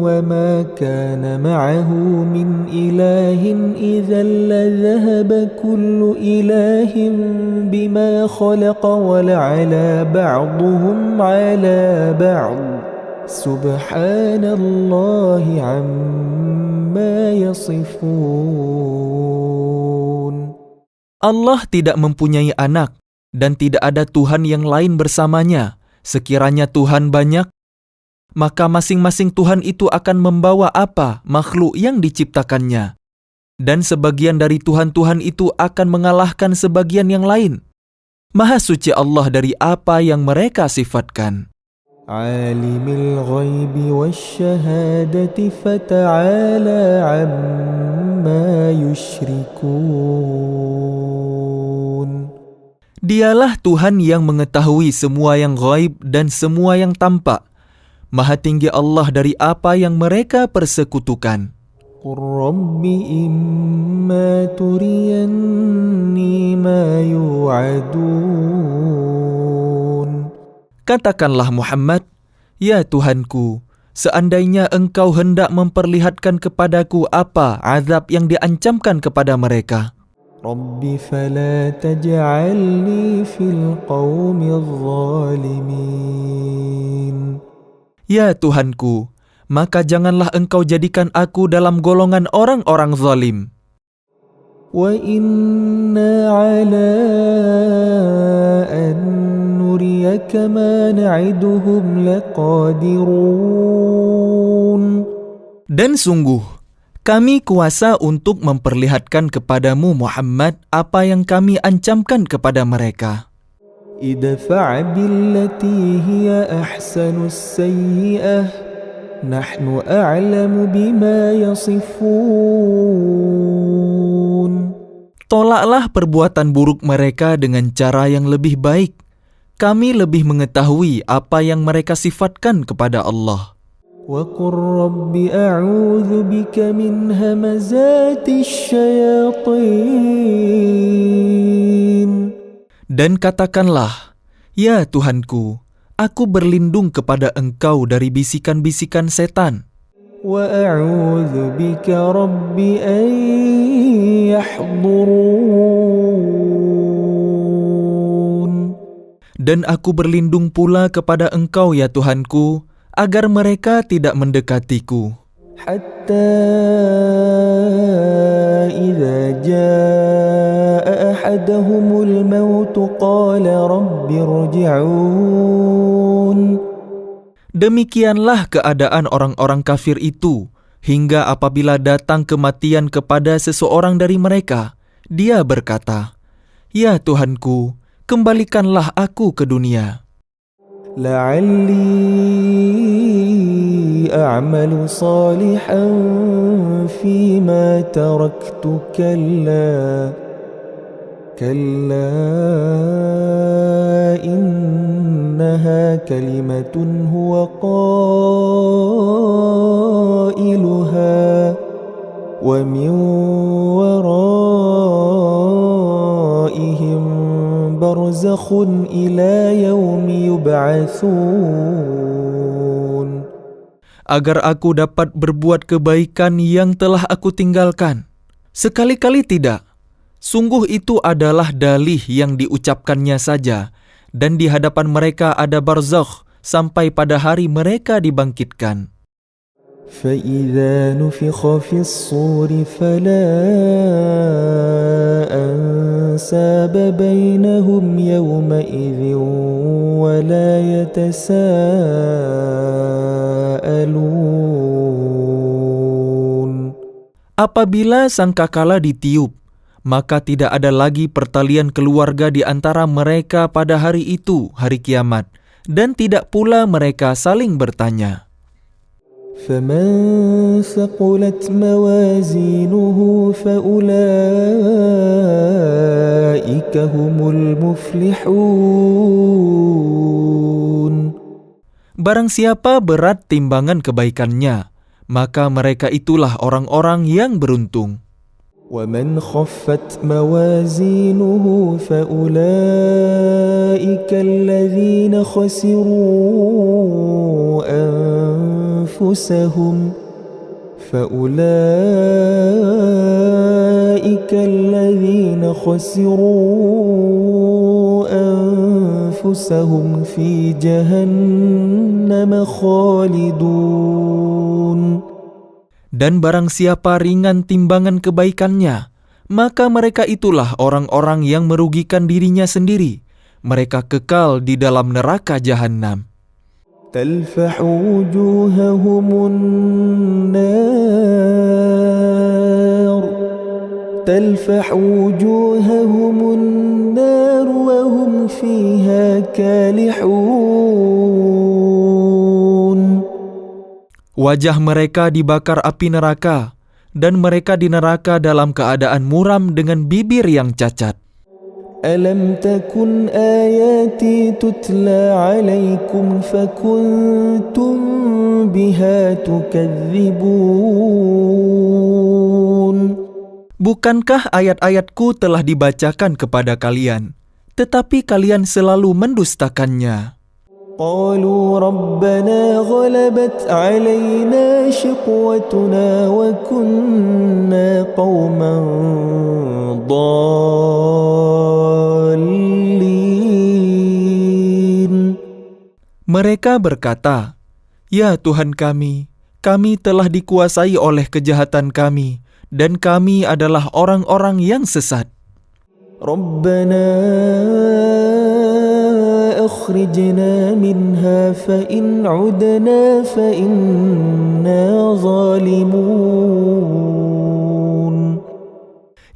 وما كان معه من إله إذا لذهب كل إله بما خلق ولعلى بعضهم على بعض سبحان الله عما يصفون.
Allah tidak mempunyai anak, dan tidak ada Tuhan yang lain bersamanya. Sekiranya Tuhan banyak, maka masing-masing Tuhan itu akan membawa apa makhluk yang diciptakannya. Dan sebagian dari Tuhan-Tuhan itu akan mengalahkan sebagian yang lain. Maha suci Allah dari apa yang mereka sifatkan.
Alimul ghaibi wasyahadati fata'ala amma yusyrikun.
Dialah Tuhan yang mengetahui semua yang ghaib dan semua yang tampak. Maha tinggi Allah dari apa yang mereka persekutukan.
Qur Rabbi imma turiyanni ma yu'adun.
Katakanlah Muhammad, ya Tuhanku, seandainya engkau hendak memperlihatkan kepadaku apa azab yang diancamkan kepada mereka.
Rabbi fala taj'alni fil qawmil zalimin.
Ya Tuhanku, maka janganlah engkau jadikan aku dalam golongan orang-orang zalim.
Wa inna ala an nuriyaka ma na'iduhum laqadirun.
Dan sungguh, kami kuasa untuk memperlihatkan kepadamu Muhammad apa yang kami ancamkan kepada mereka.
Idfa' billati hiya ahsanus sayyi'ah nahnu a'lamu bima yasifun.
Tolaklah perbuatan buruk mereka dengan cara yang lebih baik. Kami lebih mengetahui apa yang mereka sifatkan kepada Allah.
وَقُلْ رَبِّ أَعُوذُ بِكَ مِنْ هَمَزَاتِ الشَّيَاطِينِ.
Dan katakanlah, ya Tuhanku, aku berlindung kepada Engkau dari bisikan-bisikan setan.
وَأَعُوذُ بِكَ رَبِّ أَنْ يَحْضُرُونَ.
Dan aku berlindung pula kepada Engkau ya Tuhanku, agar mereka tidak mendekatiku.
Hatta idza jaa ahaduhumul maut qala rabbi irji'un.
Demikianlah keadaan orang-orang kafir itu, hingga apabila datang kematian kepada seseorang dari mereka, dia berkata, "Ya Tuhanku, kembalikanlah aku ke dunia.
La'alli a'malu salihan fima taraktu kalla innaha kalimatun huwa qailuha wa min waraihim barzakhun ila yaumi yub'atsun.
Agar aku dapat berbuat kebaikan yang telah aku tinggalkan. Sekali-kali tidak. Sungguh itu adalah dalih yang diucapkannya saja, dan di hadapan mereka ada barzakh sampai pada hari mereka dibangkitkan.
فَإِذَا نُفِخَ فِي الصُّورِ فَلَا أَنْسَابَ بَيْنَهُمْ يَوْمَئِذٍ وَلَا يَتَسَاءَلُونَ.
Apabila sangkakala ditiup, maka tidak ada lagi pertalian keluarga di antara mereka pada hari itu, hari kiamat, dan tidak pula mereka saling bertanya.
فَمَنْ ثَقُلَتْ مَوَازِينُهُ فَأُولَئِكَ هُمُ الْمُفْلِحُونَ.
Barang siapa berat timbangan kebaikannya, maka mereka itulah orang-orang yang beruntung.
وَمَنْ خَفَّتْ مَوَازِينُهُ فَأُولَئِكَ الَّذِينَ خَسِرُوا أَنفُسَهُمْ فِي جَهَنَّمَ خَالِدُونَ.
Dan barang siapa ringan timbangan kebaikannya, maka mereka itulah orang-orang yang merugikan dirinya sendiri. Mereka kekal di dalam neraka jahanam.
تَلْفَحُ وُجُوهَهُمُ النَّارُ وَهُمْ فِيهَا كَالِحُونَ.
Wajah mereka dibakar api neraka, dan mereka di neraka dalam keadaan muram dengan bibir yang cacat.
أَلَمْ تَكُنْ آيَاتِي تُتْلَى عَلَيْكُمْ فَكُنْتُمْ بِهَا تُكَذِّبُونَ.
Bukankah ayat-ayatku telah dibacakan kepada kalian, tetapi kalian selalu mendustakannya?
قالوا ربنا غلبت علينا شقوتنا وكنا قوما ضالين.
Mereka berkata, "Ya Tuhan kami telah dikuasai oleh kejahatan kami, dan kami adalah orang-orang yang sesat.
ربنا أخرجنا منها فإن عدنا فإنا ظالمون.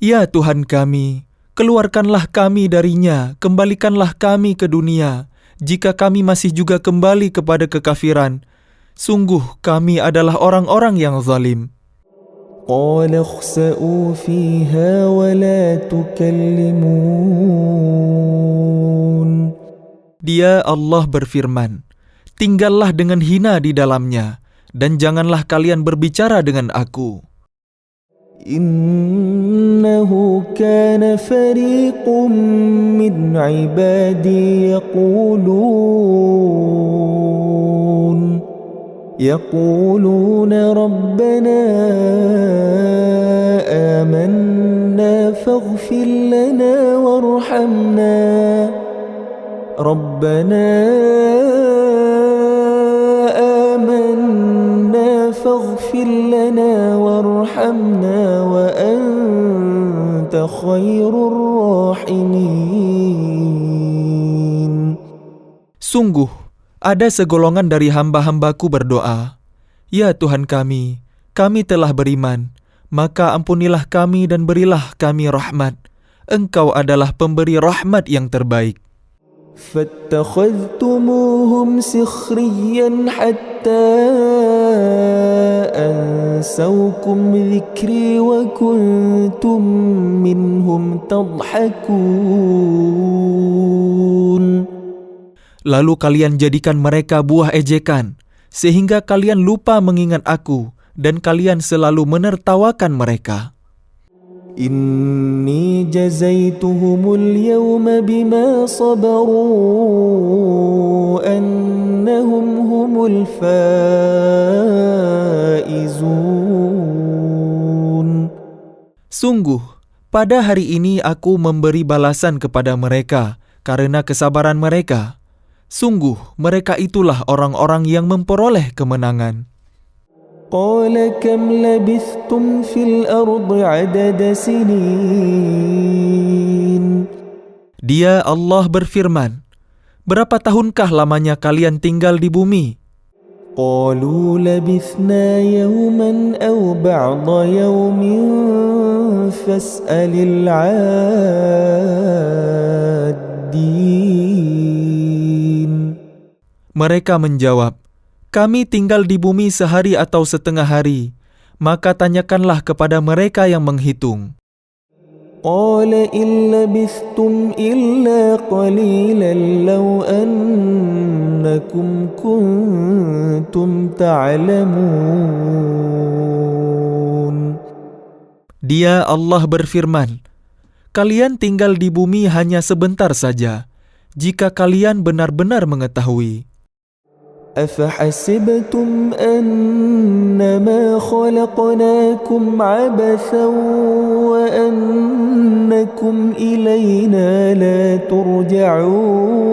Ya Tuhan kami, keluarkanlah kami darinya, kembalikanlah kami ke dunia. Jika kami masih juga kembali kepada kekafiran, sungguh kami adalah orang-orang yang zalim."
قال اخسئوا فيها ولا تكلمون.
Dia Allah berfirman, "Tinggallah dengan hina di dalamnya, dan janganlah kalian berbicara dengan aku."
إنه كان فريق من عبادي يقولون ربنا آمنا فاغفر لنا وارحمنا وأنت خير الراحمين.
Sungguh, ada segolongan dari hamba-hambaku berdoa, "Ya Tuhan kami telah beriman, maka ampunilah kami dan berilah kami rahmat. Engkau adalah pemberi rahmat yang terbaik."
فاتخذتموهم سخريا حتى أنسوكم ذكري وكنتم منهم تضحكون.
Lalu kalian jadikan mereka buah ejekan, sehingga kalian lupa mengingat aku, dan kalian selalu menertawakan mereka.
إني جزيتهم اليوم بما صبروا أنهم هم الفائزون.
Sungguh, pada hari ini aku memberi balasan kepada mereka karena kesabaran mereka. Sungguh, mereka itulah orang-orang yang memperoleh kemenangan.
قال كم لبثتم في الأرض عدد سنين.
Dia Allah berfirman, "Berapa tahunkah lamanya kalian tinggal di bumi?"
قالوا لبثنا يوما أو بعض يوم فاسأل العادين.
Mereka menjawab, kami tinggal di bumi sehari atau setengah hari, maka tanyakanlah kepada mereka yang menghitung.
قال إن لبثتم إلا قليلا لو أنكم كنتم تعلمون.
Dia Allah berfirman, kalian tinggal di bumi hanya sebentar saja, jika kalian benar-benar mengetahui.
أفحسبتم أنما خلقناكم عبثا وأنكم إلينا لا ترجعون.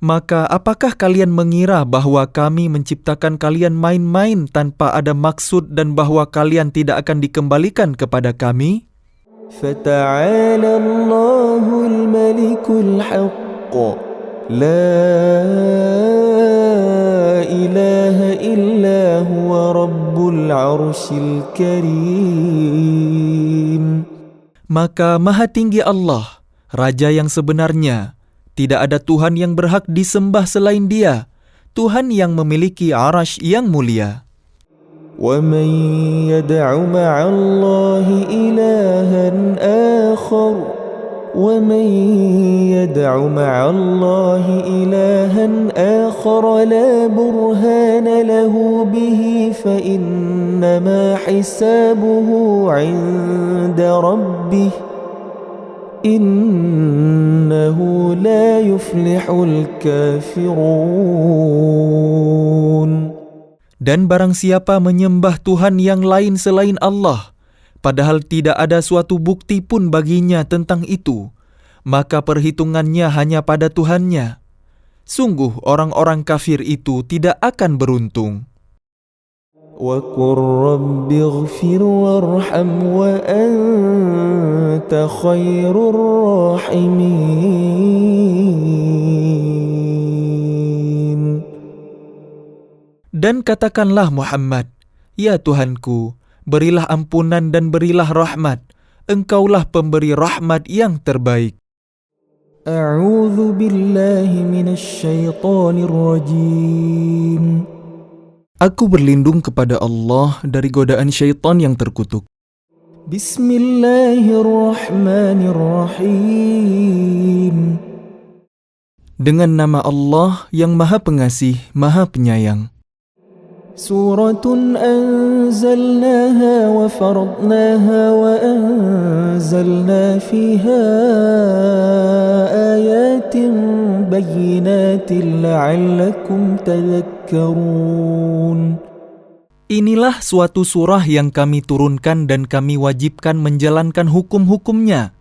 Maka apakah kalian mengira bahwa kami menciptakan kalian main-main tanpa ada maksud dan bahwa kalian tidak akan dikembalikan kepada kami?
فتعالى الله الملك الحق لا إله إلا هو رب العرش الكريم.
Maka Maha Tinggi Allah, Raja yang sebenarnya, tidak ada Tuhan yang berhak disembah selain Dia, Tuhan yang memiliki arasy yang mulia.
ومن يدع مع الله إلها آخر ومن يدع مع الله إلها آخر لا برهان له به فإنما حسابه عند ربه إنه لا يفلح الكافرون.
Dan barang siapa menyembah Tuhan yang lain selain Allah, padahal tidak ada suatu bukti pun baginya tentang itu, maka perhitungannya hanya pada Tuhannya. Sungguh orang-orang kafir itu tidak akan beruntung.
وَقُلْ رَبِّ اغْفِرْ وَارْحَمْ وَأَنْتَ خَيْرُ الرَّاحِمِينَ.
Dan katakanlah Muhammad, ya Tuhanku, berilah ampunan dan berilah rahmat. Engkaulah pemberi rahmat yang terbaik.
أعوذ بالله من الشيطان الرجيم.
Aku berlindung kepada Allah dari godaan syaitan yang terkutuk.
بسم الله الرحمن الرحيم.
Dengan nama Allah yang Maha Pengasih, Maha Penyayang.
سورة أنزلناها وفرضناها وأنزلنا فيها آيات بينات لعلكم تذكرون.
Inilah suatu surah yang kami turunkan dan kami wajibkan menjalankan hukum-hukumnya.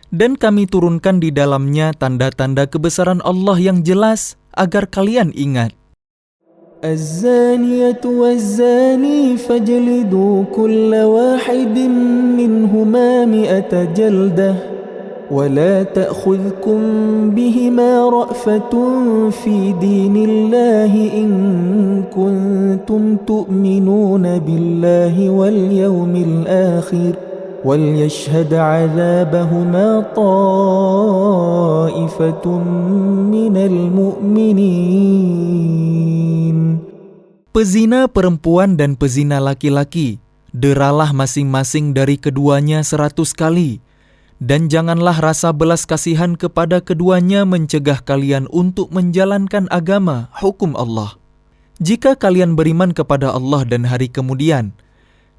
Dan kami turunkan di dalamnya tanda-tanda kebesaran Allah yang jelas agar kalian ingat.
الزانية والزاني فاجلدوا كل واحد منهما 100 جلدة ولا تأخذكم بهما رأفة في دين الله إن كنتم تؤمنون بالله واليوم الآخر وليشهد عذابهما طائفة من المؤمنين.
Pezina perempuan dan pezina laki-laki, deralah masing-masing dari keduanya 100 kali. Dan janganlah rasa belas kasihan kepada keduanya mencegah kalian untuk menjalankan agama, hukum Allah. Jika kalian beriman kepada Allah dan hari kemudian,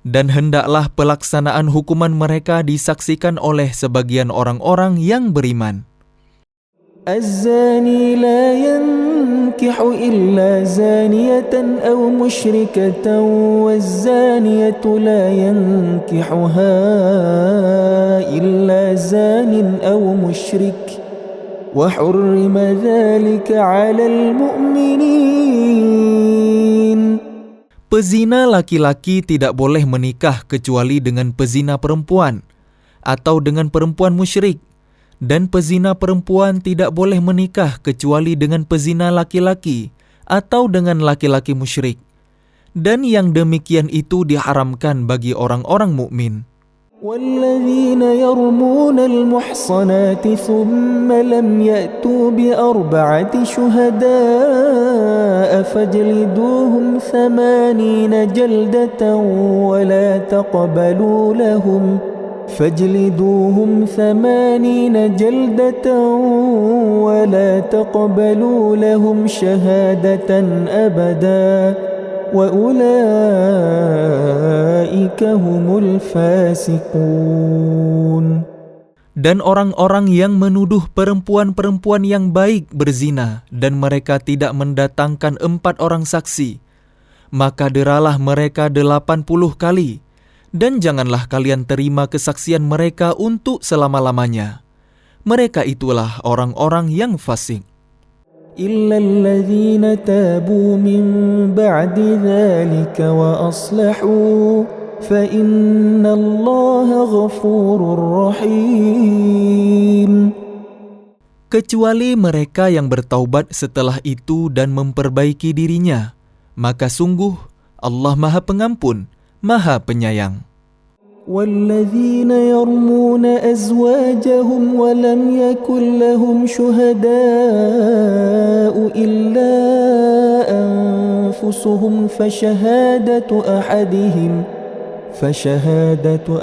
dan hendaklah pelaksanaan hukuman mereka disaksikan oleh sebagian orang-orang yang beriman.
الزاني لا ينكح إلا زانية أو مشركة والزانية لا ينكحها إلا زان أو مشرك وحرم ذلك على المؤمنين.
Pezina laki-laki tidak boleh menikah kecuali dengan pezina perempuan atau dengan perempuan musyrik. Dan pezina perempuan tidak boleh menikah kecuali dengan pezina laki-laki atau dengan laki-laki musyrik. Dan yang demikian itu diharamkan bagi orang-orang mukmin.
والذين يرمون المحصنات ثم لم يأتوا بأربعة شهداء فاجلدوهم 80 جلدة ولا تقبلوا لهم شهادة أبدا وَأُولَئِكَ هُمُ الْفَاسِقُونَ.
Dan orang-orang yang menuduh perempuan-perempuan yang baik berzina dan mereka tidak mendatangkan 4 orang saksi, maka deralah mereka 80 kali, dan janganlah kalian terima kesaksian mereka untuk selama-lamanya. Mereka itulah orang-orang yang fasik.
إِلَّا الَّذِينَ تَابُوا مِنْ بَعْدِ ذَلِكَ وَأَصْلَحُوا فَإِنَّ اللَّهَ غَفُورٌ رَحِيمٌ.
Kecuali mereka yang bertaubat setelah itu dan memperbaiki dirinya, maka sungguh Allah Maha Pengampun, Maha Penyayang.
وَالَّذِينَ يَرْمُونَ أَزْوَاجَهُمْ وَلَمْ يَكُنْ لَهُمْ شُهَدَاءُ إِلَّا أَنفُسُهُمْ فَشَهَادَةُ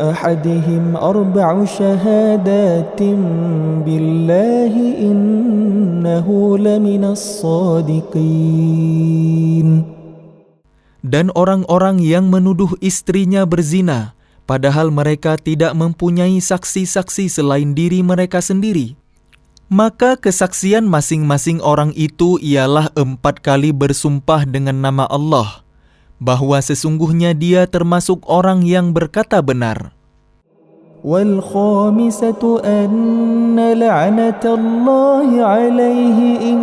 أَحَدِهِمْ 4 شَهَادَاتٍ بِاللَّهِ إِنَّهُ لَمِنَ الصَّادِقِينَ.
Dan orang-orang yang menuduh istrinya berzina, padahal mereka tidak mempunyai saksi-saksi selain diri mereka sendiri, maka kesaksian masing-masing orang itu ialah 4 kali bersumpah dengan nama Allah, bahwa sesungguhnya dia termasuk orang yang berkata benar.
وَالْخَامِسَةُ أَنَّ لَعْنَةَ اللَّهِ عَلَيْهِ إِنْ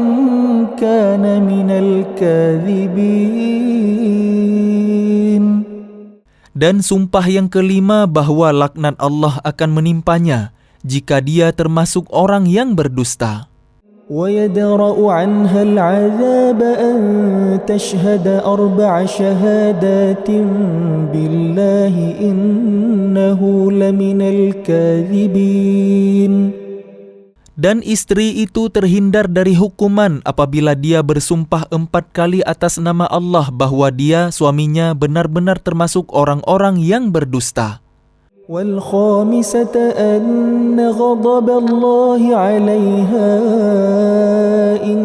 كَانَ مِنَ الْكَاذِبِينَ.
Dan sumpah yang kelima bahwa laknat Allah akan menimpanya jika dia termasuk orang yang berdusta.
وَيَدْرَأُ عَنْهَا الْعَذَابَ أَنْ تَشْهَدَ 4 شَهَادَاتٍ بِاللَّهِ إِنَّهُ لَمِنَ الْكَاذِبِينَ.
Dan istri itu terhindar dari hukuman apabila dia bersumpah 4 kali atas nama Allah bahwa dia, suaminya, benar-benar termasuk orang-orang yang berdusta.
وَالْخَامِسَةَ أَنَّ غَضَبَ اللَّهِ عَلَيْهَا إِنْ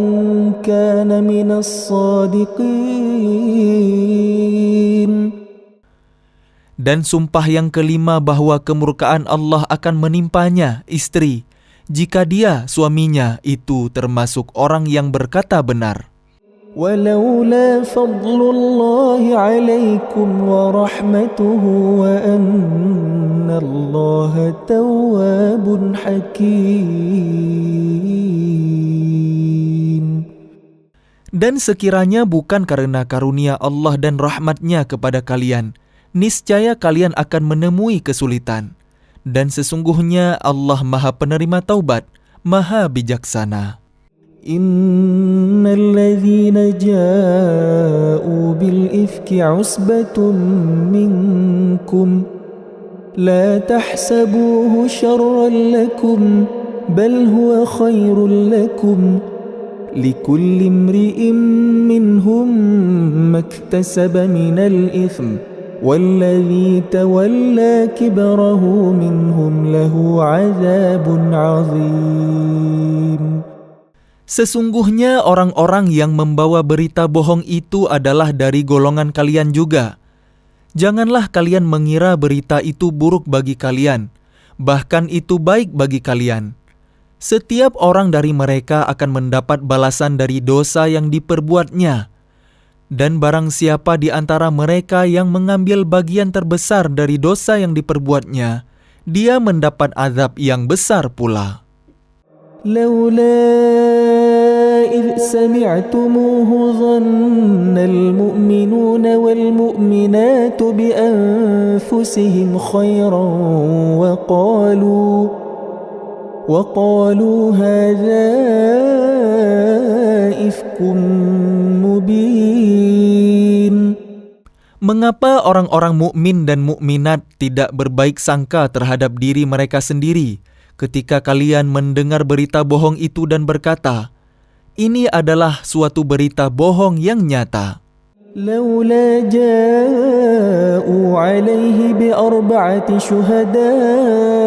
كَانَ مِنَ الصَّادِقِينَ.
Dan sumpah yang kelima bahwa kemurkaan Allah akan menimpanya, istri, jika dia, suaminya, itu termasuk orang yang berkata benar.
وَلَوْلَا فَضْلُ اللَّهِ عَلَيْكُمْ وَرَحْمَتُهُ وَأَنَّ اللَّهَ تَوَّابٌ حَكِيمٌ.
Dan sekiranya bukan karena karunia Allah dan rahmatnya kepada kalian, niscaya kalian akan menemui kesulitan. Dan sesungguhnya Allah Maha Penerima Taubat, Maha Bijaksana.
Innal ladzina ja'u bil ifki 'usbatun minkum la tahsabuhu syarran lakum bal huwa khairul lakum likulli imri'in minhum maktasaba minal itsm وَالَّذِي تَوَلَّى كِبْرَهُ مِنْهُمْ لَهُ عَذَابٌ عَظِيمٌ.
Sesungguhnya orang-orang yang membawa berita bohong itu adalah dari golongan kalian juga. Janganlah kalian mengira berita itu buruk bagi kalian, bahkan itu baik bagi kalian. Setiap orang dari mereka akan mendapat balasan dari dosa yang diperbuatnya. Dan barang siapa di antara mereka yang mengambil bagian terbesar dari dosa yang diperbuatnya, dia mendapat azab yang besar pula.
Laula idh sami'tumuhu dhannal mu'minuna wal mu'minatu bi anfusihim khairan
وقالوا هذا إفك مبين.
Mengapa orang-orang mukmin dan mukminat tidak berbaik sangka terhadap diri mereka sendiri ketika kalian mendengar berita bohong itu dan berkata, ini adalah suatu berita bohong yang nyata.
لولا جاءوا عليه بأربعة شهداء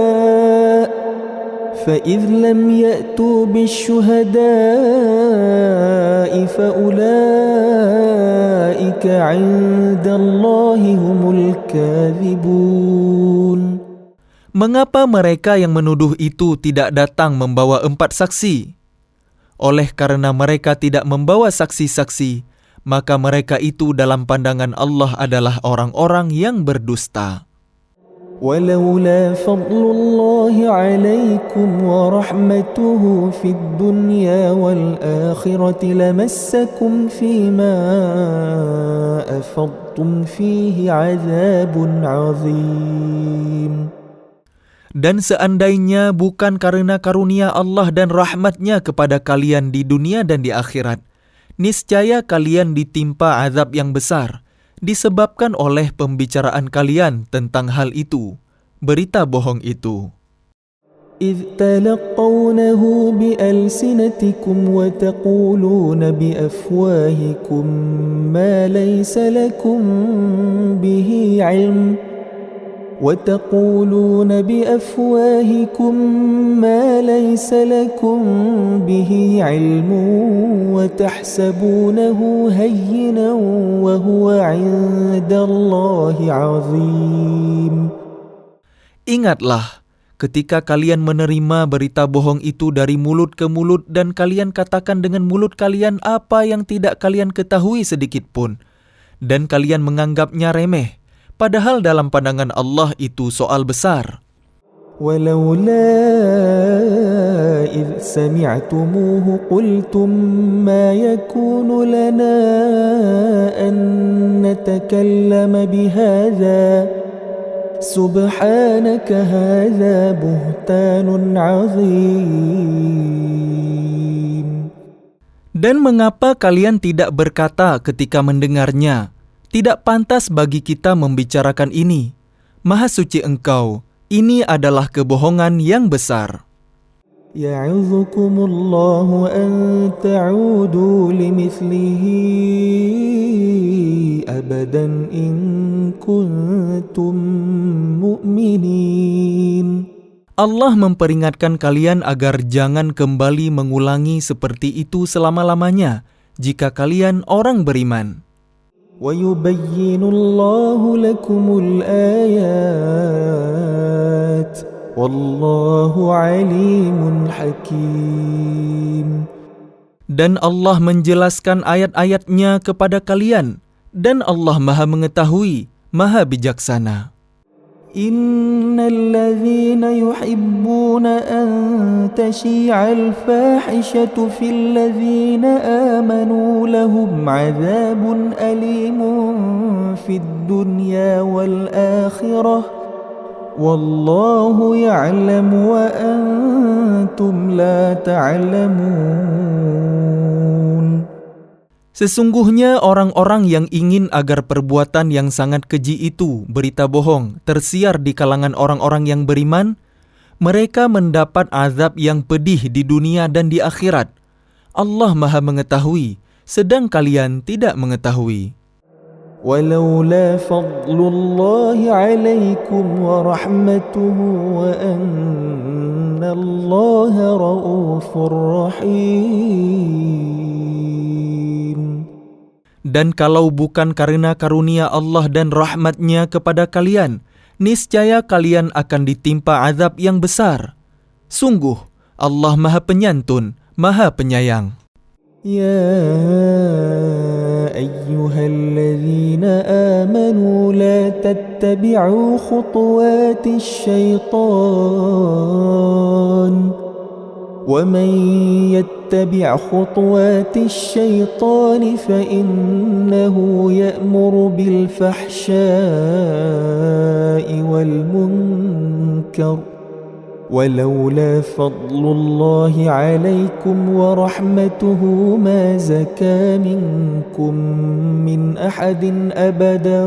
فإذ لم يأتوا بالشهداء فأولئك عند الله هم الكاذبون.
Mengapa mereka yang menuduh itu tidak datang membawa 4 saksi? Oleh karena mereka tidak membawa saksi-saksi, maka mereka itu dalam pandangan Allah adalah orang-orang yang berdusta.
ولولا فضل الله عليكم ورحمته في الدنيا والآخرة لمسكم فيما أفضتم فيه عذاب عظيم.
Dan seandainya bukan karena karunia Allah dan rahmatnya kepada kalian di dunia dan di akhirat, niscaya kalian ditimpa azab yang besar, disebabkan oleh pembicaraan kalian tentang hal itu, berita bohong itu.
إذ تلقونه بألسنتكم وتقولون بأفواهكم ما ليس لكم به علم وتحسبونه هينا وهو عند الله عظيم.
Ingatlah ketika kalian menerima berita bohong itu dari mulut ke mulut dan kalian katakan dengan mulut kalian apa yang tidak kalian ketahui sedikit pun, dan kalian menganggapnya remeh, padahal dalam pandangan Allah itu soal besar.
ولولا إذ سمعتموه قلتم ما يكون لنا أن نتكلم بهذا سبحانك هذا بهتان عظيم.
Dan mengapa kalian tidak berkata ketika mendengarnya, tidak pantas bagi kita membicarakan ini. Maha suci Engkau, ini adalah kebohongan yang besar.
يعظكم الله أن تعودوا لمثله أبدا إن كنتم مؤمنين.
Allah memperingatkan kalian agar jangan kembali mengulangi seperti itu selama-lamanya jika kalian orang beriman.
ويبين الله لكم الآيات والله عليم حكيم.
Dan Allah menjelaskan ayat-ayatnya kepada kalian, dan Allah Maha mengetahui, Maha bijaksana.
إن الذين يحبون أن تشيع الفاحشة في الذين آمنوا لهم عذاب أليم في الدنيا والآخرة والله يعلم وأنتم لا تعلمون.
Sesungguhnya orang-orang yang ingin agar perbuatan yang sangat keji itu, berita bohong, tersiar di kalangan orang-orang yang beriman, mereka mendapat azab yang pedih di dunia dan di akhirat. Allah Maha mengetahui, sedang kalian tidak mengetahui.
ولولا فضل الله عليكم ورحمته وأن الله رؤوف رحيم.
Dan kalau bukan karena karunia Allah dan rahmatnya kepada kalian, niscaya kalian akan ditimpa azab yang besar. Sungguh, Allah Maha Penyantun, Maha Penyayang.
يا أيها الذين آمنوا لا تتبعوا خطوات الشيطان ومن يتبع خطوات الشيطان فإنه يأمر بالفحشاء والمنكر ولولا فضل الله عليكم ورحمته ما زكى منكم من أحد أبدا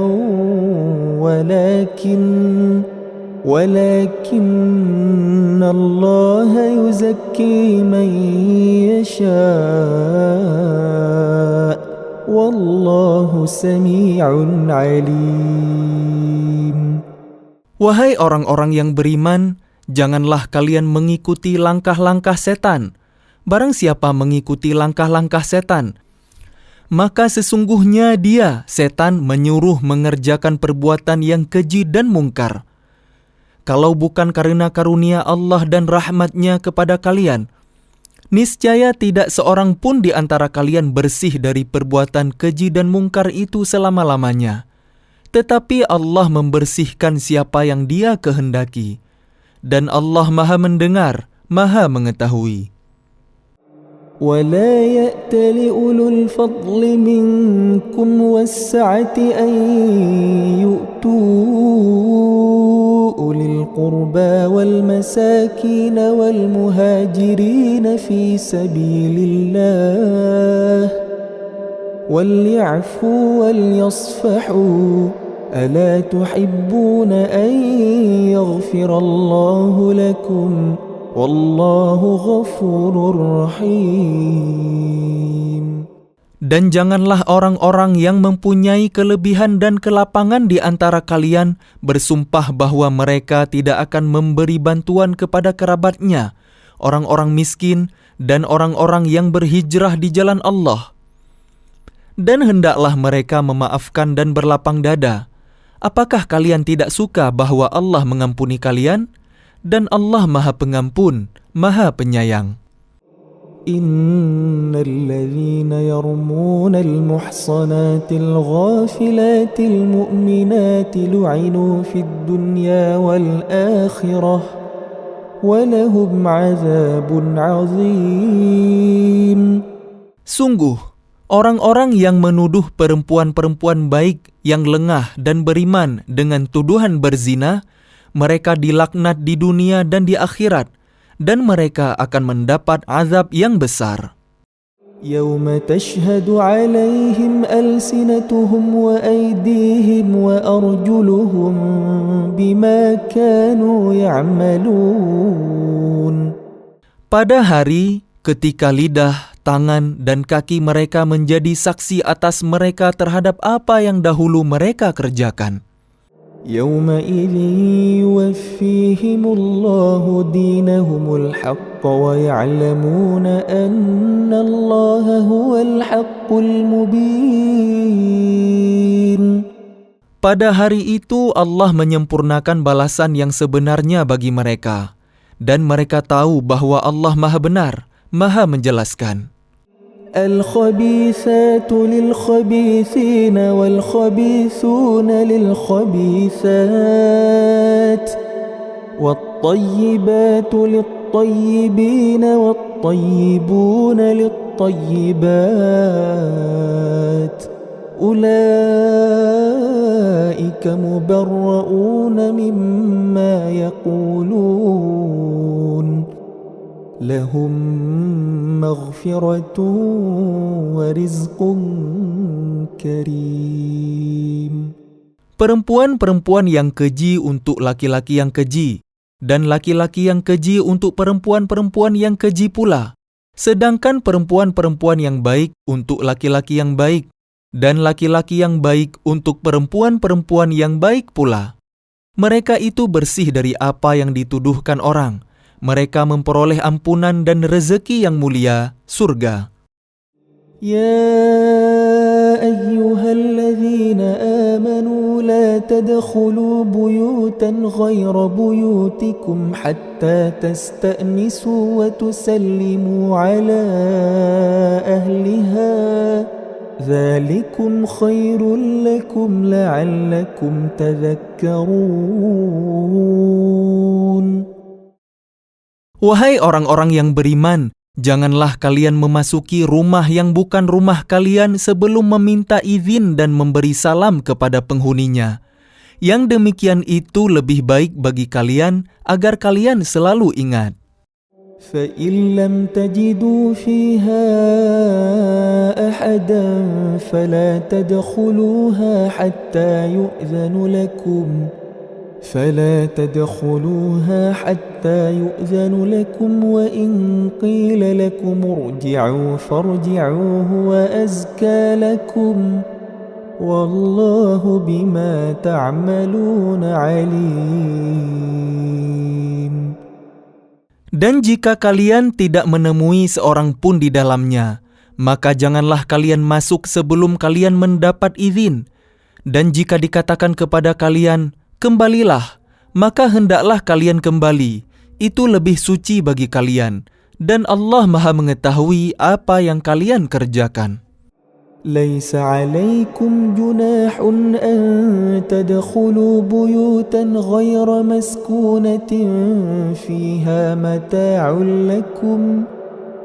ولكن الله يزكي من يشاء والله سميع عليم.
Wahai orang-orang yang beriman, janganlah kalian mengikuti langkah-langkah setan. Barang siapa mengikuti langkah-langkah setan, maka sesungguhnya dia, setan, menyuruh mengerjakan perbuatan yang keji dan mungkar. Kalau bukan karena karunia Allah dan rahmat-Nya kepada kalian, niscaya tidak seorang pun di antara kalian bersih dari perbuatan keji dan mungkar itu selama-lamanya. Tetapi Allah membersihkan siapa yang Dia kehendaki. Dan Allah Maha mendengar, Maha mengetahui.
ولا يأت لأولو الفضل منكم والسعة أن يؤتوا أولي القربى والمساكين والمهاجرين في سبيل الله وليعفوا وليصفحوا ألا تحبون أن يغفر الله لكم والله غفور رحيم.
Dan janganlah orang-orang yang mempunyai kelebihan dan kelapangan di antara kalian bersumpah bahwa mereka tidak akan memberi bantuan kepada kerabatnya, orang-orang miskin, dan orang-orang yang berhijrah di jalan Allah. Dan hendaklah mereka memaafkan dan berlapang dada. Apakah kalian tidak suka bahwa Allah mengampuni kalian? Dan Allah Maha Pengampun, Maha Penyayang.
الذين يرمون المحصنات الغافلات المؤمنات لعنوا في الدنيا والآخرة ولهم عذاب عظيم.
Sungguh, orang-orang yang menuduh perempuan-perempuan baik yang lengah dan beriman dengan tuduhan berzina, mereka dilaknat di dunia dan di akhirat, dan mereka akan mendapat azab yang besar.
يوم تشهد عليهم ألسنتهم وأيديهم وأرجلهم بما كانوا يعملون.
Pada hari ketika lidah, tangan, dan kaki mereka menjadi saksi atas mereka terhadap apa yang dahulu mereka kerjakan.
يومئذ يوفيهم الله دينهم الحق ويعلمون أن الله هو الحق المبين.
Pada hari itu Allah menyempurnakan balasan yang sebenarnya bagi mereka, dan mereka tahu bahwa Allah Maha Benar, Maha Menjelaskan.
الخبيثات للخبيثين والخبيثون للخبيثات والطيبات للطيبين والطيبون للطيبات أولئك مبرؤون مما يقولون لهم مغفرة ورزق كريم.
Perempuan-perempuan yang keji untuk laki-laki yang keji, dan laki-laki yang keji untuk perempuan-perempuan yang keji pula. Sedangkan perempuan-perempuan yang baik untuk laki-laki yang baik, dan laki-laki yang baik untuk perempuan-perempuan yang baik pula. Mereka itu bersih dari apa yang dituduhkan orang. Mereka memperoleh ampunan dan rezeki yang mulia, surga.
يا أيها الذين آمنوا لا تدخلوا بيوتا غير بيوتكم حتى تستأنسوا وتسلموا على أهلها ذلكم خير لكم لعلكم تذكرون.
Wahai orang-orang yang beriman, janganlah kalian memasuki rumah yang bukan rumah kalian sebelum meminta izin dan memberi salam kepada penghuninya. Yang demikian itu lebih baik bagi kalian agar kalian selalu ingat.
فإن لم تجدوا فيها أحدا فلا تدخلوها حتى يؤذن لكم وإن قيل لكم ارجعوا فارجعوا هو أزكى لكم والله بما تعملون عليم.
Dan jika kalian tidak menemui seorang pun di dalamnya, maka janganlah kalian masuk sebelum kalian mendapat izin. Dan jika dikatakan kepada kalian, kembalilah, maka hendaklah kalian kembali. Itu lebih suci bagi kalian. Dan Allah Maha mengetahui apa yang kalian kerjakan.
ليس عليكم جناح أن تدخلوا بيوتا غير مسكونة فيها متاع لكم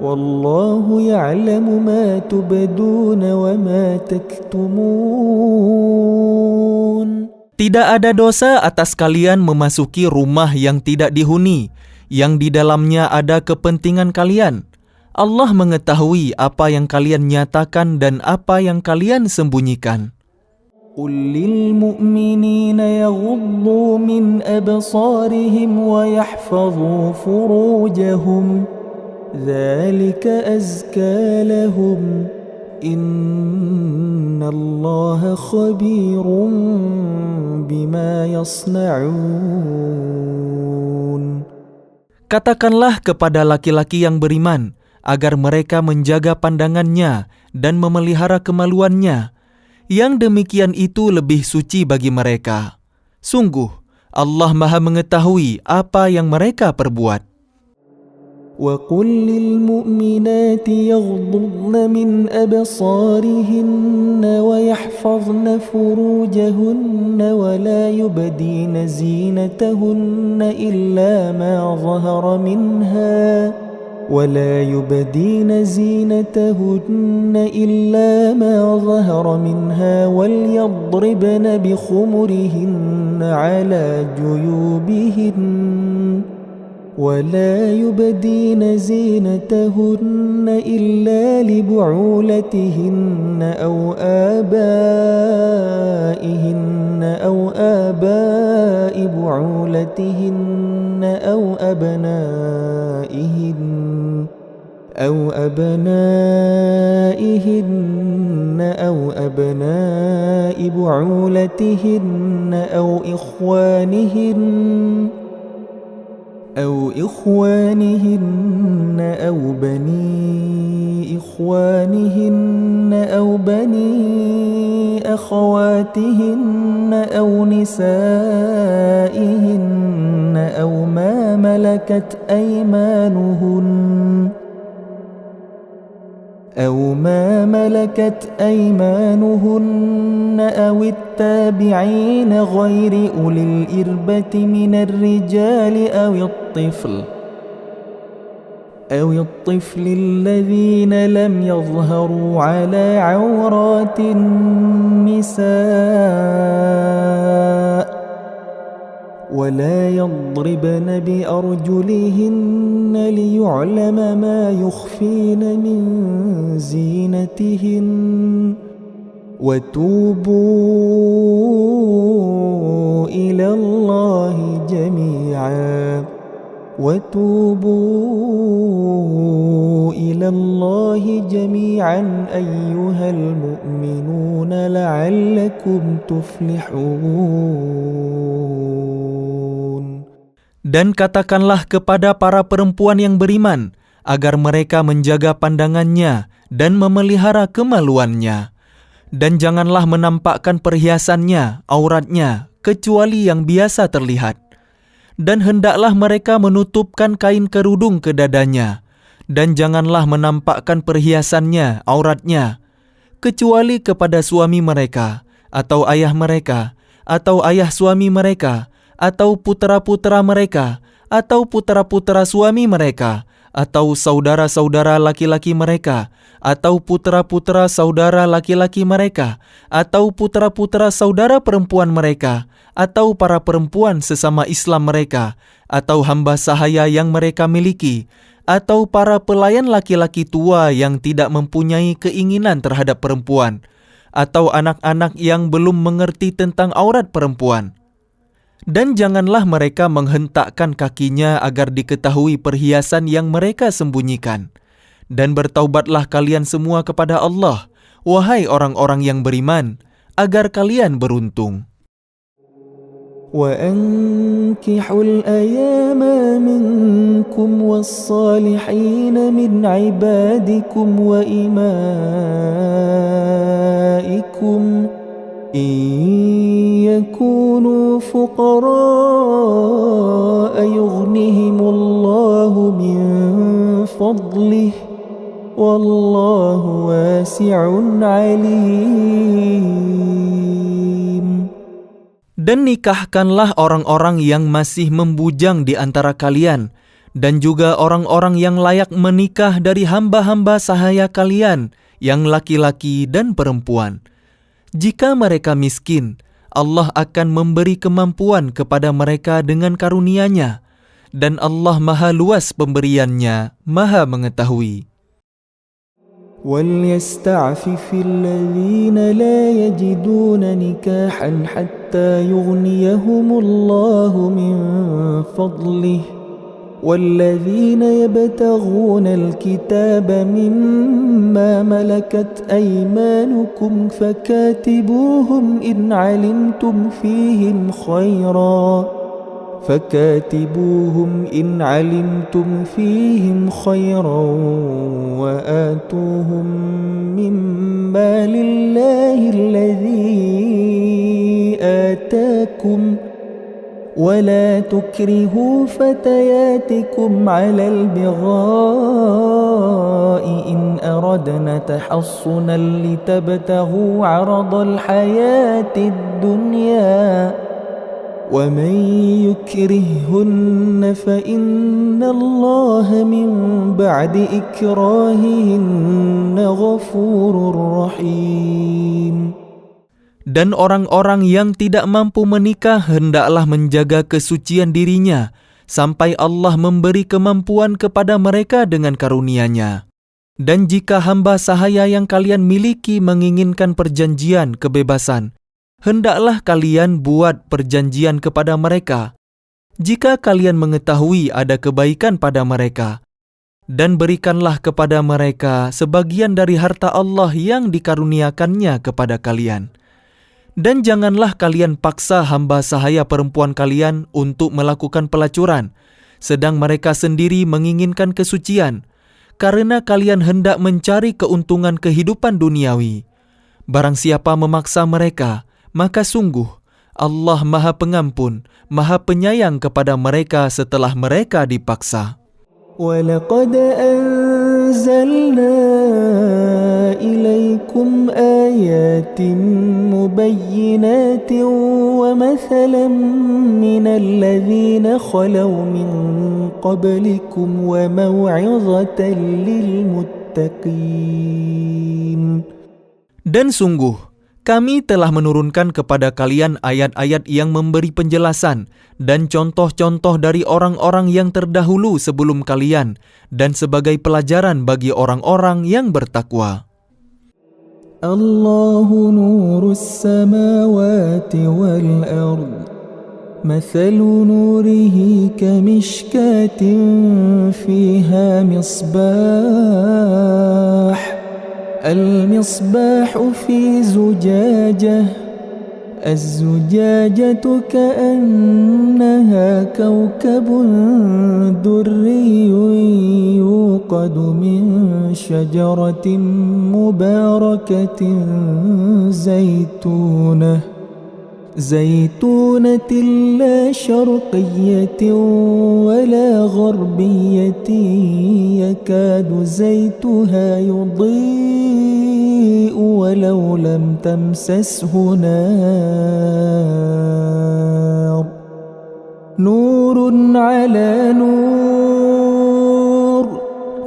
والله يعلم ما تبدون وما تكتمون.
Tidak ada dosa atas kalian memasuki rumah yang tidak dihuni, yang di dalamnya ada kepentingan kalian. Allah mengetahui apa yang kalian nyatakan dan apa yang kalian sembunyikan.
قل للمؤمنين يغضوا من أبصارهم ويحفظوا فروجهم ذلك أزكى لهم إن الله خبير بما يصنعون.
Katakanlah kepada laki-laki yang beriman agar mereka menjaga pandangannya dan memelihara kemaluannya. Yang demikian itu lebih suci bagi mereka. Sungguh, Allah Maha mengetahui apa yang mereka perbuat.
وَقُلْ لِلْمُؤْمِنَاتِ يَغْضُضْنَ مِنْ أَبْصَارِهِنَّ وَيَحْفَظْنَ فُرُوجَهُنَّ وَلَا يُبْدِينَ زِينَتَهُنَّ إِلَّا مَا ظَهَرَ مِنْهَا وَلْيَضْرِبْنَ بِخُمُرِهِنَّ عَلَى جُيُوبِهِنَّ ولا يبدين زينتهن إلا لبعولتهن أو آباء بعولتهن أو أبنائهن أو أبناء بعولتهن أو إخوانهن أو بني إخوانهن أو بني أخواتهن أو نسائهن أو ما ملكت أيمانهن أو التابعين غير أولي الإربة من الرجال أو الطفل الذين لم يظهروا على عورات النساء ولا يضربن بأرجلهن ليعلم ما يخفين من زينتهن وتوبوا إلى الله جميعا أيها المؤمنون لعلكم تفلحون.
Dan katakanlah kepada para perempuan yang beriman agar mereka menjaga pandangannya dan memelihara kemaluannya. Dan janganlah menampakkan perhiasannya, auratnya, kecuali yang biasa terlihat. Dan hendaklah mereka menutupkan kain kerudung ke dadanya. Dan janganlah menampakkan perhiasannya, auratnya, kecuali kepada suami mereka, atau ayah mereka, atau ayah suami mereka, atau putera-putera mereka, atau putera-putera suami mereka, atau saudara-saudara laki-laki mereka, atau putra-putra saudara laki-laki mereka, atau putra-putra saudara perempuan mereka, atau para perempuan sesama Islam mereka, atau hamba sahaya yang mereka miliki, atau para pelayan laki-laki tua yang tidak mempunyai keinginan terhadap perempuan, atau anak-anak yang belum mengerti tentang aurat perempuan. Dan janganlah mereka menghentakkan kakinya agar diketahui perhiasan yang mereka sembunyikan. Dan bertaubatlah kalian semua kepada Allah, wahai orang-orang yang beriman, agar kalian beruntung.
وأنكحوا الأيام منكم والصالحين من عبادكم وإمائكم إن يكونوا فقراء يغنهم الله من فضله والله واسع عليم.
Dan nikahkanlah orang-orang yang masih membujang di antara kalian, dan juga orang-orang yang layak menikah dari hamba-hamba sahaya kalian, yang laki-laki dan perempuan. Jika mereka miskin, Allah akan memberi kemampuan kepada mereka dengan karunia-Nya, dan Allah Maha Luas pemberiannya, Maha Mengetahui.
وليستعفف الذين لا يجدون نكاحا حتى يغنيهم الله من فضله والذين يبتغون الكتاب مما ملكت أيمانكم فكاتبوهم إن علمتم فيهم خيرا وآتوهم مما لله الذي آتاكم ولا تكرهوا فتياتكم على البغاء إن أردنا تحصنا لتبتغوا عرض الحياة الدنيا ومن يكرهن فإن الله من بعد إكراههن غفور رحيم.
Dan orang-orang yang tidak mampu menikah hendaklah menjaga kesucian dirinya, sampai Allah memberi kemampuan kepada mereka dengan karunia-Nya. Dan jika hamba sahaya yang kalian miliki menginginkan perjanjian kebebasan, hendaklah kalian buat perjanjian kepada mereka, jika kalian mengetahui ada kebaikan pada mereka. Dan berikanlah kepada mereka sebagian dari harta Allah yang dikaruniakannya kepada kalian. Dan janganlah kalian paksa hamba sahaya perempuan kalian untuk melakukan pelacuran, sedang mereka sendiri menginginkan kesucian, karena kalian hendak mencari keuntungan kehidupan duniawi. Barang siapa memaksa mereka, maka sungguh Allah Maha Pengampun, Maha Penyayang kepada mereka setelah mereka dipaksa.
وَلَقَدْ أَنزَلْنَا إِلَيْكُمْ آيَاتٍ مُبَيِّنَاتٍ وَمَثَلًا مِنَ الَّذِينَ خَلَوْا مِنْ قَبْلِكُمْ وَمَوْعِظَةً لِلْمُتَّقِينَ.
Dan sungguh, kami telah menurunkan kepada kalian ayat-ayat yang memberi penjelasan dan contoh-contoh dari orang-orang yang terdahulu sebelum kalian, dan sebagai pelajaran bagi orang-orang yang bertakwa.
Allahu nurus samawati wal ard. Mathalu nurihi kamishkatin fiha misbah. المصباح في زجاجة الزجاجة كأنها كوكب دري يوقد من شجرة مباركة زيتونة لا شرقية ولا غربية يكاد زيتها يضيء ولو لم تمسسه نار نور على نور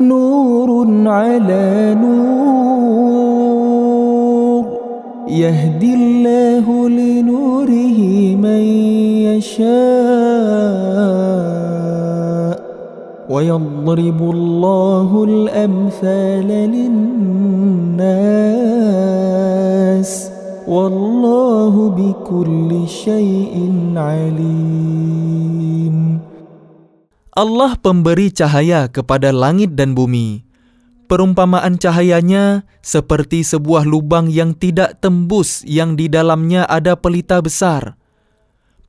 نور على نور يهدي الله لنوره من يشاء ويضرب الله الأمثال للناس والله بكل شيء عليم.
Allah pemberi cahaya kepada langit dan bumi. Perumpamaan cahayanya seperti sebuah lubang yang tidak tembus yang di dalamnya ada pelita besar.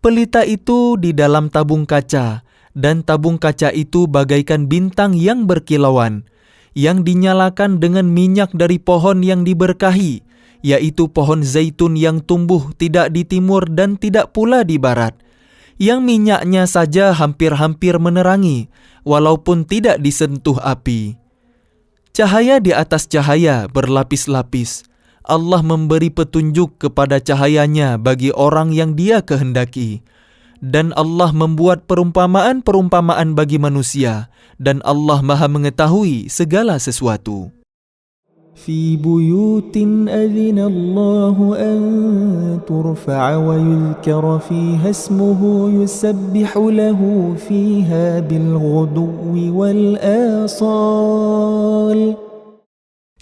Pelita itu di dalam tabung kaca, dan tabung kaca itu bagaikan bintang yang berkilauan, yang dinyalakan dengan minyak dari pohon yang diberkahi, yaitu pohon zaitun yang tumbuh tidak di timur dan tidak pula di barat, yang minyaknya saja hampir-hampir menerangi, walaupun tidak disentuh api. Cahaya di atas cahaya berlapis-lapis. Allah memberi petunjuk kepada cahayanya bagi orang yang Dia kehendaki. Dan Allah membuat perumpamaan-perumpamaan bagi manusia, dan Allah Maha mengetahui segala sesuatu.
في بيوت أذن الله أن ترفع ويذكر فيها اسمه يسبح له فيها بالغدو والآصال.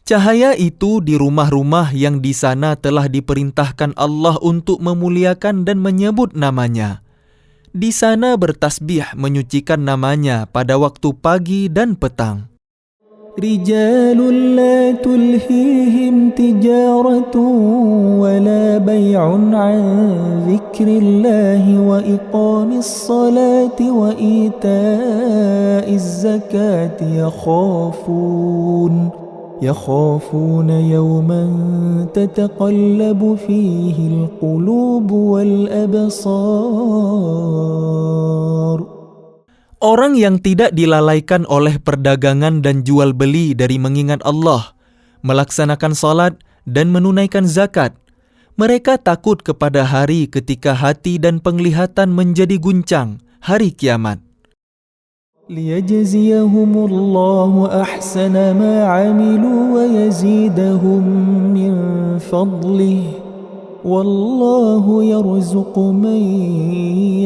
Cahaya itu di rumah-rumah yang di sana telah diperintahkan Allah untuk memuliakan dan menyebut namanya. Di sana bertasbih menyucikan namanya pada waktu pagi dan petang.
رجال لا تلهيهم تجارة ولا بيع عن ذكر الله وإقام الصلاة وإيتاء الزكاة يخافون يوما تتقلب فيه القلوب والأبصار.
Orang yang tidak dilalaikan oleh perdagangan dan jual beli dari mengingat Allah, melaksanakan salat dan menunaikan zakat, mereka takut kepada hari ketika hati dan penglihatan menjadi guncang, hari kiamat.
ليجزيهم الله أحسن ما عملوا ويزيدهم من فضله والله يرزق من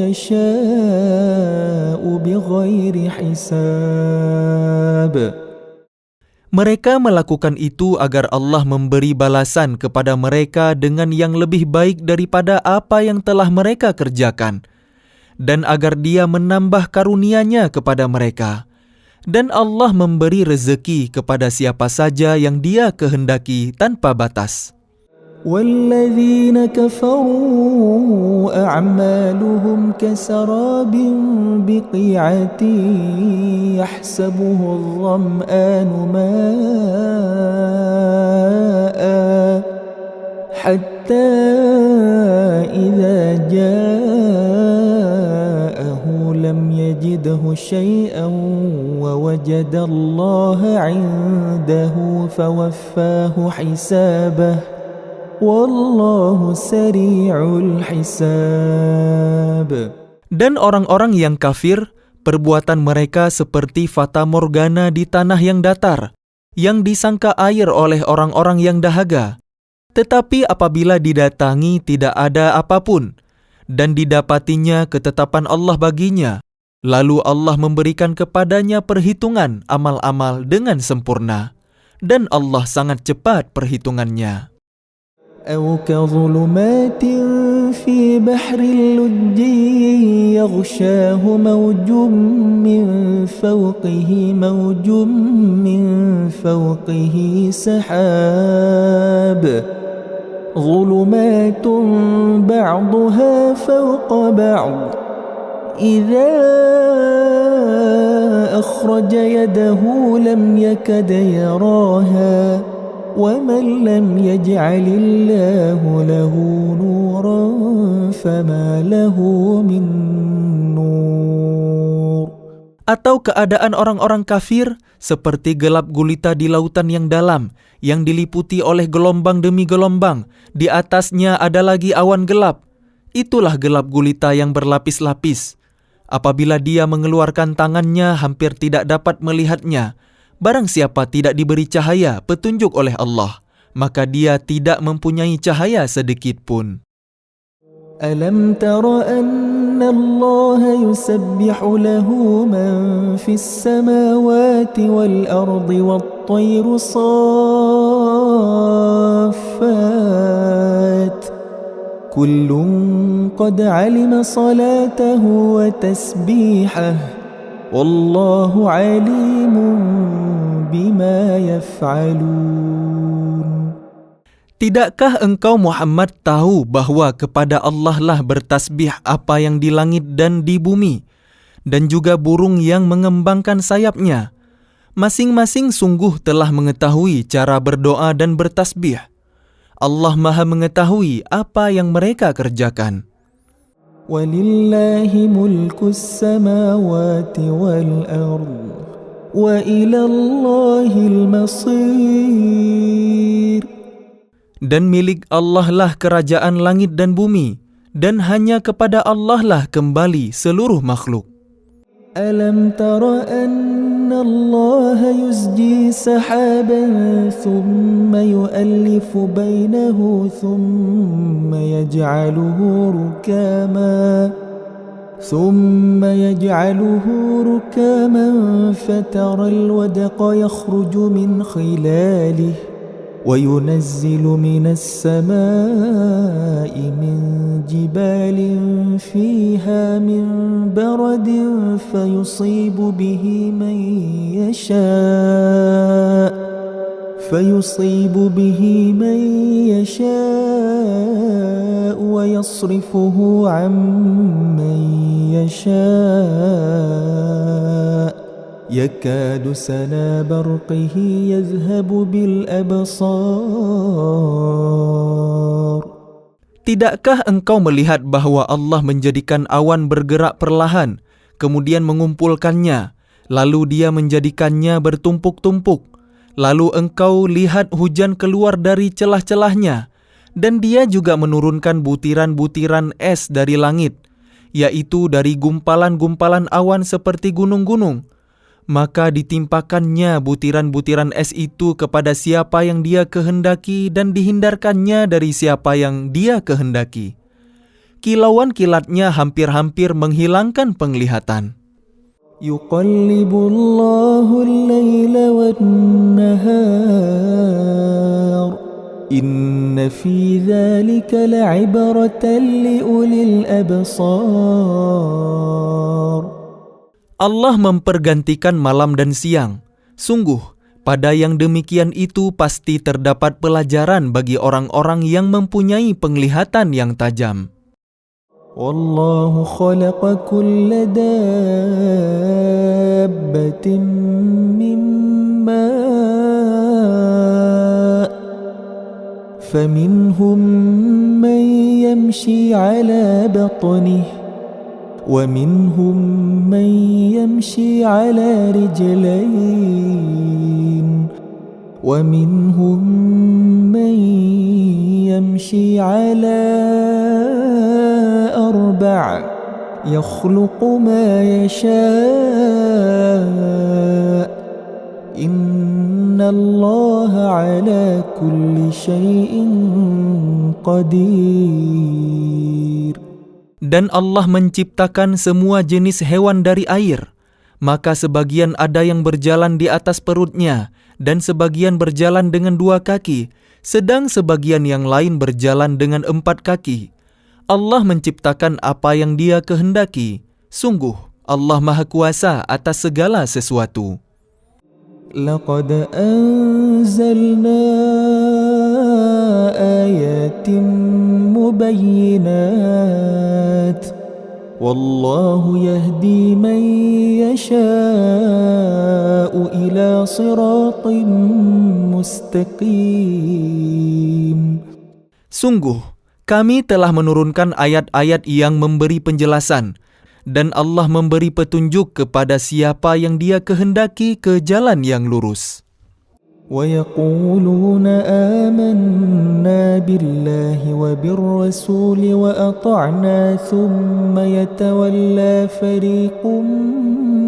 يشاء بغير حساب.
Mereka melakukan itu agar Allah memberi balasan kepada mereka dengan yang lebih baik daripada apa yang telah mereka kerjakan, dan agar Dia menambah karunia-Nya kepada mereka. Dan Allah memberi rezeki kepada siapa saja yang Dia kehendaki tanpa batas.
والذين كفروا أعمالهم كسراب بقيعة يحسبه الظمآن ماء حتى إذا جاءه لم يجده شيئا ووجد الله عنده فوفاه حسابه Wallahu sari'ul hisab.
Dan orang-orang yang kafir, perbuatan mereka seperti fata morgana di tanah yang datar, yang disangka air oleh orang-orang yang dahaga. Tetapi apabila didatangi tidak ada apapun, dan didapatinya ketetapan Allah baginya, lalu Allah memberikan kepadanya perhitungan amal-amal dengan sempurna. Dan Allah sangat cepat perhitungannya.
أو كظلمات في بحر اللجي يغشاه موج من فوقه سحاب ظلمات بعضها فوق بعض إذا أخرج يده لم يكد يراها وَمَنْ لَمْ يَجْعَلِ اللَّهُ لَهُ نُورًا فَمَا لَهُ مِنْ نُورٍ.
Atau keadaan orang-orang kafir seperti gelap gulita di lautan yang dalam, yang diliputi oleh gelombang demi gelombang, di atasnya ada lagi awan gelap. Itulah gelap gulita yang berlapis-lapis. Apabila dia mengeluarkan tangannya hampir tidak dapat melihatnya, Barang siapa tidak diberi cahaya petunjuk oleh Allah, maka dia tidak mempunyai cahaya sedikit pun.
ألم تر أن الله يسبح له من في السماوات والأرض والطير صافات كل قد علم صلاته وتسبيحه والله عليم بما يفعلون.
Tidakkah engkau Muhammad tahu bahwa kepada Allah lah bertasbih apa yang di langit dan di bumi, dan juga burung yang mengembangkan sayapnya? Masing-masing sungguh telah mengetahui cara berdoa dan bertasbih. Allah Maha mengetahui apa yang mereka kerjakan.
وَلِلَّهِ مُلْكُ السَّمَاوَاتِ وَالْأَرْضِ وَإِلَى اللَّهِ الْمَصِيرُ.
Dan milik Allah lah kerajaan langit dan bumi, dan hanya kepada Allah lah kembali seluruh makhluk.
أَلَمْ تَرَ أَنَّ اللَّهَ يُزْجِي سَحَابًا ثُمَّ يُؤَلِّفُ بَيْنَهُ ثُمَّ يَجْعَلُهُ رُكَامًا فَتَرَى الْوَدْقَ يَخْرُجُ مِنْ خِلَالِهِ وَيُنَزِّلُ مِنَ السَّمَاءِ مِنْ جِبَالٍ فِيهَا مِنْ بَرَدٍ فَيُصِيبُ بِهِ مَنْ يَشَاءُ وَيَصْرِفُهُ عَنْ مَنْ يَشَاءُ يَكَادُ سَنَا بَرْقِهِ يَذْهَبُ بِالْأَبْصَارِ.
Tidakkah engkau melihat bahwa Allah menjadikan awan bergerak perlahan, kemudian mengumpulkannya, lalu Dia menjadikannya bertumpuk-tumpuk, lalu engkau lihat hujan keluar dari celah-celahnya, dan Dia juga menurunkan butiran-butiran es dari langit, yaitu dari gumpalan-gumpalan awan seperti gunung-gunung. Maka ditimpakannya butiran-butiran es itu kepada siapa yang Dia kehendaki dan dihindarkannya dari siapa yang Dia kehendaki. Kilauan kilatnya hampir-hampir menghilangkan penglihatan.
يُقَلِّبُ اللَّهُ اللَّيْلَ وَالنَّهَارَ إِنَّ فِي ذَلِكَ لَعِبْرَةً لِأُولِي الْأَبْصَارِ.
Allah mempergantikan malam dan siang. Sungguh, pada yang demikian itu pasti terdapat pelajaran bagi orang-orang yang mempunyai penglihatan yang tajam.
وَاللَّهُ خَلَقَ كُلَّ دَابَّةٍ مِّن مَّاءٍ فَمِنْهُم مَّن يَمْشِي عَلَى بَطْنِهِ وَمِنْهُمْ مَنْ يَمْشِي عَلَى رِجْلَيْنِ وَمِنْهُمْ مَنْ يَمْشِي عَلَى أَرْبَعٍ يَخْلُقُ مَا يَشَاءُ إِنَّ اللَّهَ عَلَى كُلِّ شَيْءٍ قَدِيرٌ.
Dan Allah menciptakan semua jenis hewan dari air, maka sebagian ada yang berjalan di atas perutnya, dan sebagian berjalan dengan 2 kaki, sedang sebagian yang lain berjalan dengan 4 kaki. Allah menciptakan apa yang Dia kehendaki. Sungguh, Allah Maha Kuasa atas segala sesuatu.
لَقَدْ أَنزَلْنَا آيَاتٍ مُبَيِّنَاتٍ وَاللَّهُ يَهْدِي مَن يَشَاءُ إِلَى صِرَاطٍ مُسْتَقِيمٍ.
Sungguh, kami telah menurunkan ayat-ayat yang memberi penjelasan, dan Allah memberi petunjuk kepada siapa yang Dia kehendaki ke jalan yang lurus.
وَيَقُولُونَ آمَنَّا بِاللَّهِ وَبِالرَّسُولِ وَأَطَعْنَا ثُمَّ يَتَوَلَّى فَرِيقٌ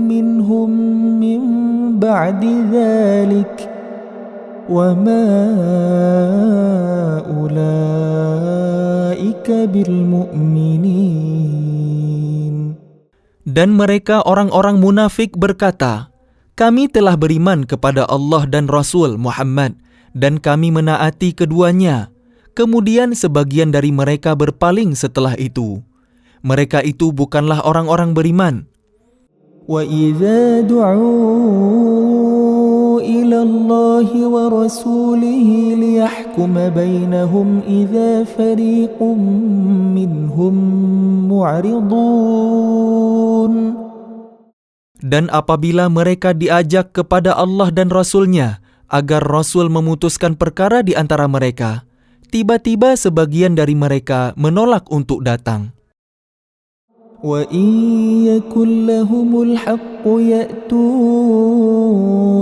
مِّنْهُمْ مِّن بعد ذلك وما أولئك بالمؤمنين.
Dan mereka orang-orang munafik berkata, kami telah beriman kepada Allah dan Rasul Muhammad, dan kami menaati keduanya. Kemudian sebagian dari mereka berpaling setelah itu. Mereka itu bukanlah orang-orang beriman.
وَإِذَا دُعُوا إِلَى اللَّهِ وَرَسُولِهِ لِيَحْكُمَ بَيْنَهُمْ إِذَا فَرِيقٌ مِّنْهُمْ مُعْرِضُونَ.
Dan apabila mereka diajak kepada Allah dan Rasul-Nya agar Rasul memutuskan perkara di antara mereka, tiba-tiba sebagian dari mereka menolak untuk datang.
وَإِنْ يَكُنْ لَهُمُ الْحَقُّ يَأْتُوا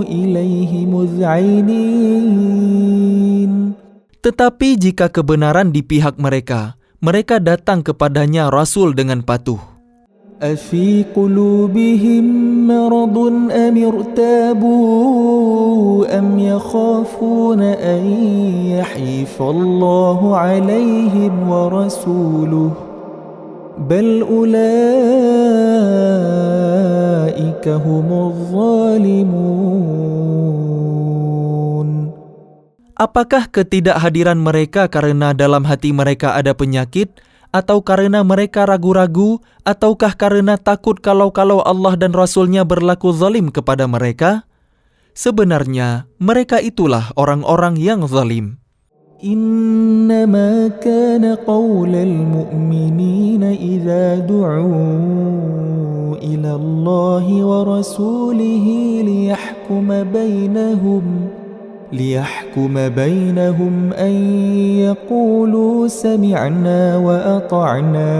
إِلَيْهِ مُذْعِنِينَ.
Tetapi jika kebenaran di pihak mereka, mereka datang kepadanya Rasul dengan patuh.
أَفِي قُلُوبِهِمْ مَرَضٌ أَمِ ارْتَابُوا أَمْ يَخَافُونَ أَنْ يَحِيفَ اللَّهُ عَلَيْهِمْ وَرَسُولُهُ بَلْ أُولَئِكَ هُمُ الظَّالِمُونَ.
Apakah ketidakhadiran mereka karena dalam hati mereka ada penyakit, atau karena mereka ragu-ragu, ataukah karena takut kalau Allah dan Rasul-Nya berlaku zalim kepada mereka? Sebenarnya mereka itulah orang-orang yang zalim.
إنما كان قول المؤمنين إذا دعوا إلى الله ورسوله ليحكم بينهم أن يقولوا سمعنا وأطعنا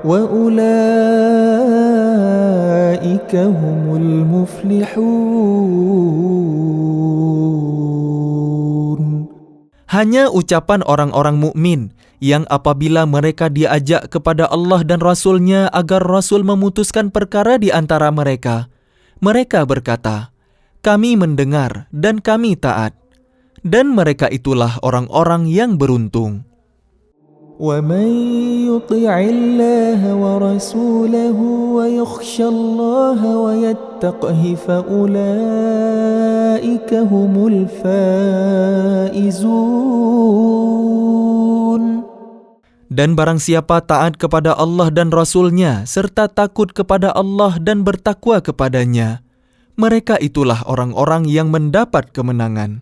وأولئك هم المفلحون.
Hanya ucapan orang-orang mukmin yang apabila mereka diajak kepada Allah dan Rasul-Nya agar Rasul memutuskan perkara di antara mereka, mereka berkata, kami mendengar dan kami taat. Dan mereka itulah orang-orang yang beruntung.
وَمَنْ يُطِعِ اللَّهَ وَرَسُولَهُ وَيَخْشَ اللَّهَ وَيَتَّقْهِ فَأُولَئِكَ هُمُ الْفَائِزُونَ.
Dan barang siapa taat kepada Allah dan Rasul-Nya serta takut kepada Allah dan bertakwa kepadanya, mereka itulah orang-orang yang mendapat kemenangan.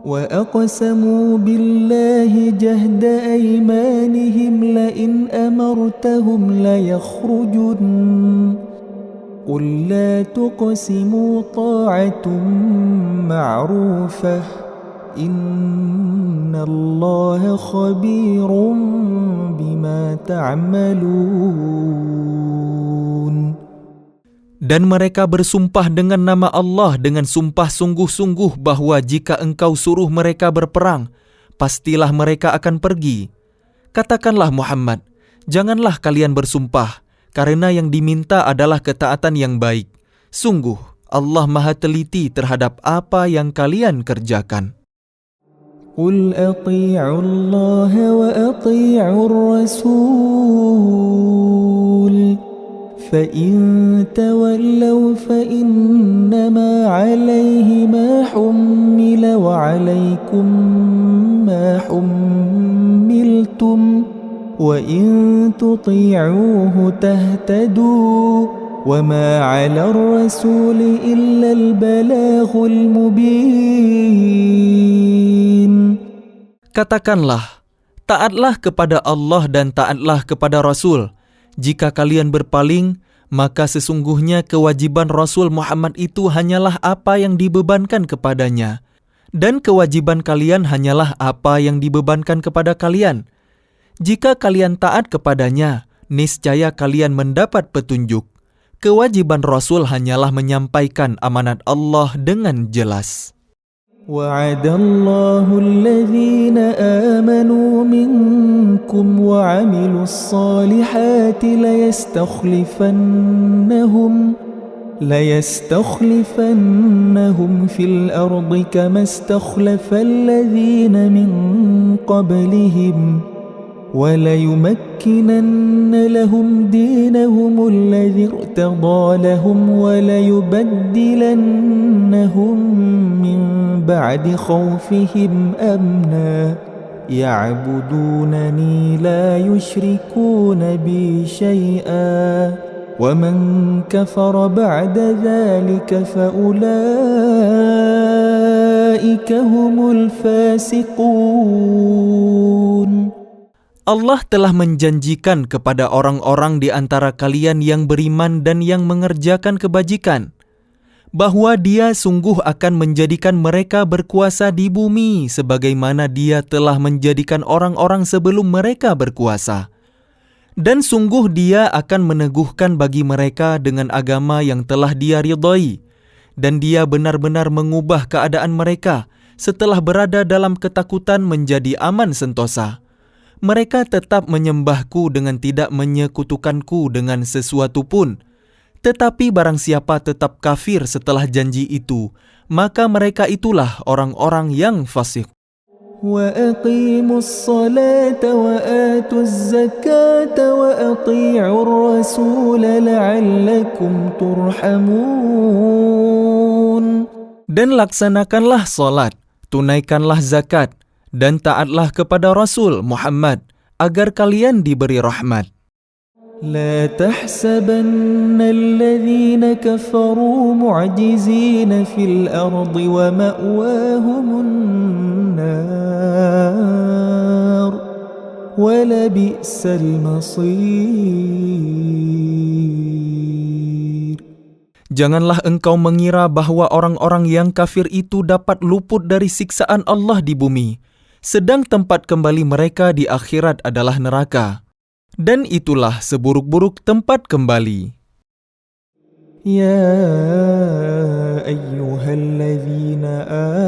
وَأَقْسَمُوا بِاللَّهِ جَهْدَ أَيْمَانِهِمْ لَئِنْ أَمَرْتَهُمْ لَيَخْرُجُنَّ قُلْ لَا تُقْسِمُوا طَاعَةٌ مَّعْرُوفَةٌ إِنَّ اللَّهَ خَبِيرٌ بِمَا تَعْمَلُونَ.
Dan mereka bersumpah dengan nama Allah dengan sumpah sungguh-sungguh bahwa jika engkau suruh mereka berperang, pastilah mereka akan pergi. Katakanlah Muhammad, janganlah kalian bersumpah, karena yang diminta adalah ketaatan yang baik. Sungguh, Allah Maha Teliti terhadap apa yang kalian kerjakan.
قُلْ أَطِيعُوا اللَّهَ وَأَطِيعُوا الرَّسُولَ فَإِن تَوَلَّوْا فَإِنَّمَا عَلَيْهِ مَا حُمِّلَ وَعَلَيْكُمْ مَا حُمِّلْتُمْ وَإِن تُطِيعُوهُ تَهْتَدُوا وَمَا عَلَى الرَّسُولِ إِلَّا الْبَلَاغُ الْمُبِينُ.
Katakanlah, taatlah kepada Allah dan taatlah kepada Rasul. Jika kalian berpaling, maka sesungguhnya kewajiban Rasul Muhammad itu hanyalah apa yang dibebankan kepadanya. Dan kewajiban kalian hanyalah apa yang dibebankan kepada kalian. Jika kalian taat kepadanya, niscaya kalian mendapat petunjuk. Kewajiban Rasul hanyalah menyampaikan amanat Allah dengan jelas.
وَعَدَ اللَّهُ الَّذِينَ آمَنُوا مِنكُمْ وَعَمِلُوا الصَّالِحَاتِ ليستخلفنهم في الأرض كما استخلف الذين من قبلهم وليمكنن لهم دينهم الذي ارتضى لهم وليبدلنهم من بعد خوفهم أمنا يعبدونني لا يشركون بي شيئا ومن كفر بعد ذلك فأولئك هم الفاسقون.
Allah telah menjanjikan kepada orang-orang di antara kalian yang beriman dan yang mengerjakan kebajikan, bahwa Dia sungguh akan menjadikan mereka berkuasa di bumi sebagaimana Dia telah menjadikan orang-orang sebelum mereka berkuasa. Dan sungguh Dia akan meneguhkan bagi mereka dengan agama yang telah Dia ridhai, dan Dia benar-benar mengubah keadaan mereka setelah berada dalam ketakutan menjadi aman sentosa. Mereka tetap menyembahku dengan tidak menyekutukanku dengan sesuatu pun. Tetapi barang siapa tetap kafir setelah janji itu, maka mereka itulah orang-orang yang fasik.
وأقيموا الصلاة وآتوا الزكاة وأطيعوا الرسول لعلكم ترحمون.
Dan laksanakanlah salat, tunaikanlah zakat, dan taatlah kepada Rasul Muhammad agar kalian diberi rahmat.
لا تحسبن الذين كفروا معجزين في الأرض ومأواهم النار ولبئس المصير.
Janganlah engkau mengira bahwa orang-orang yang kafir itu dapat luput dari siksaan Allah di bumi, sedang tempat kembali mereka di akhirat adalah neraka. Dan itulah seburuk-buruk tempat kembali.
يا أيها الذين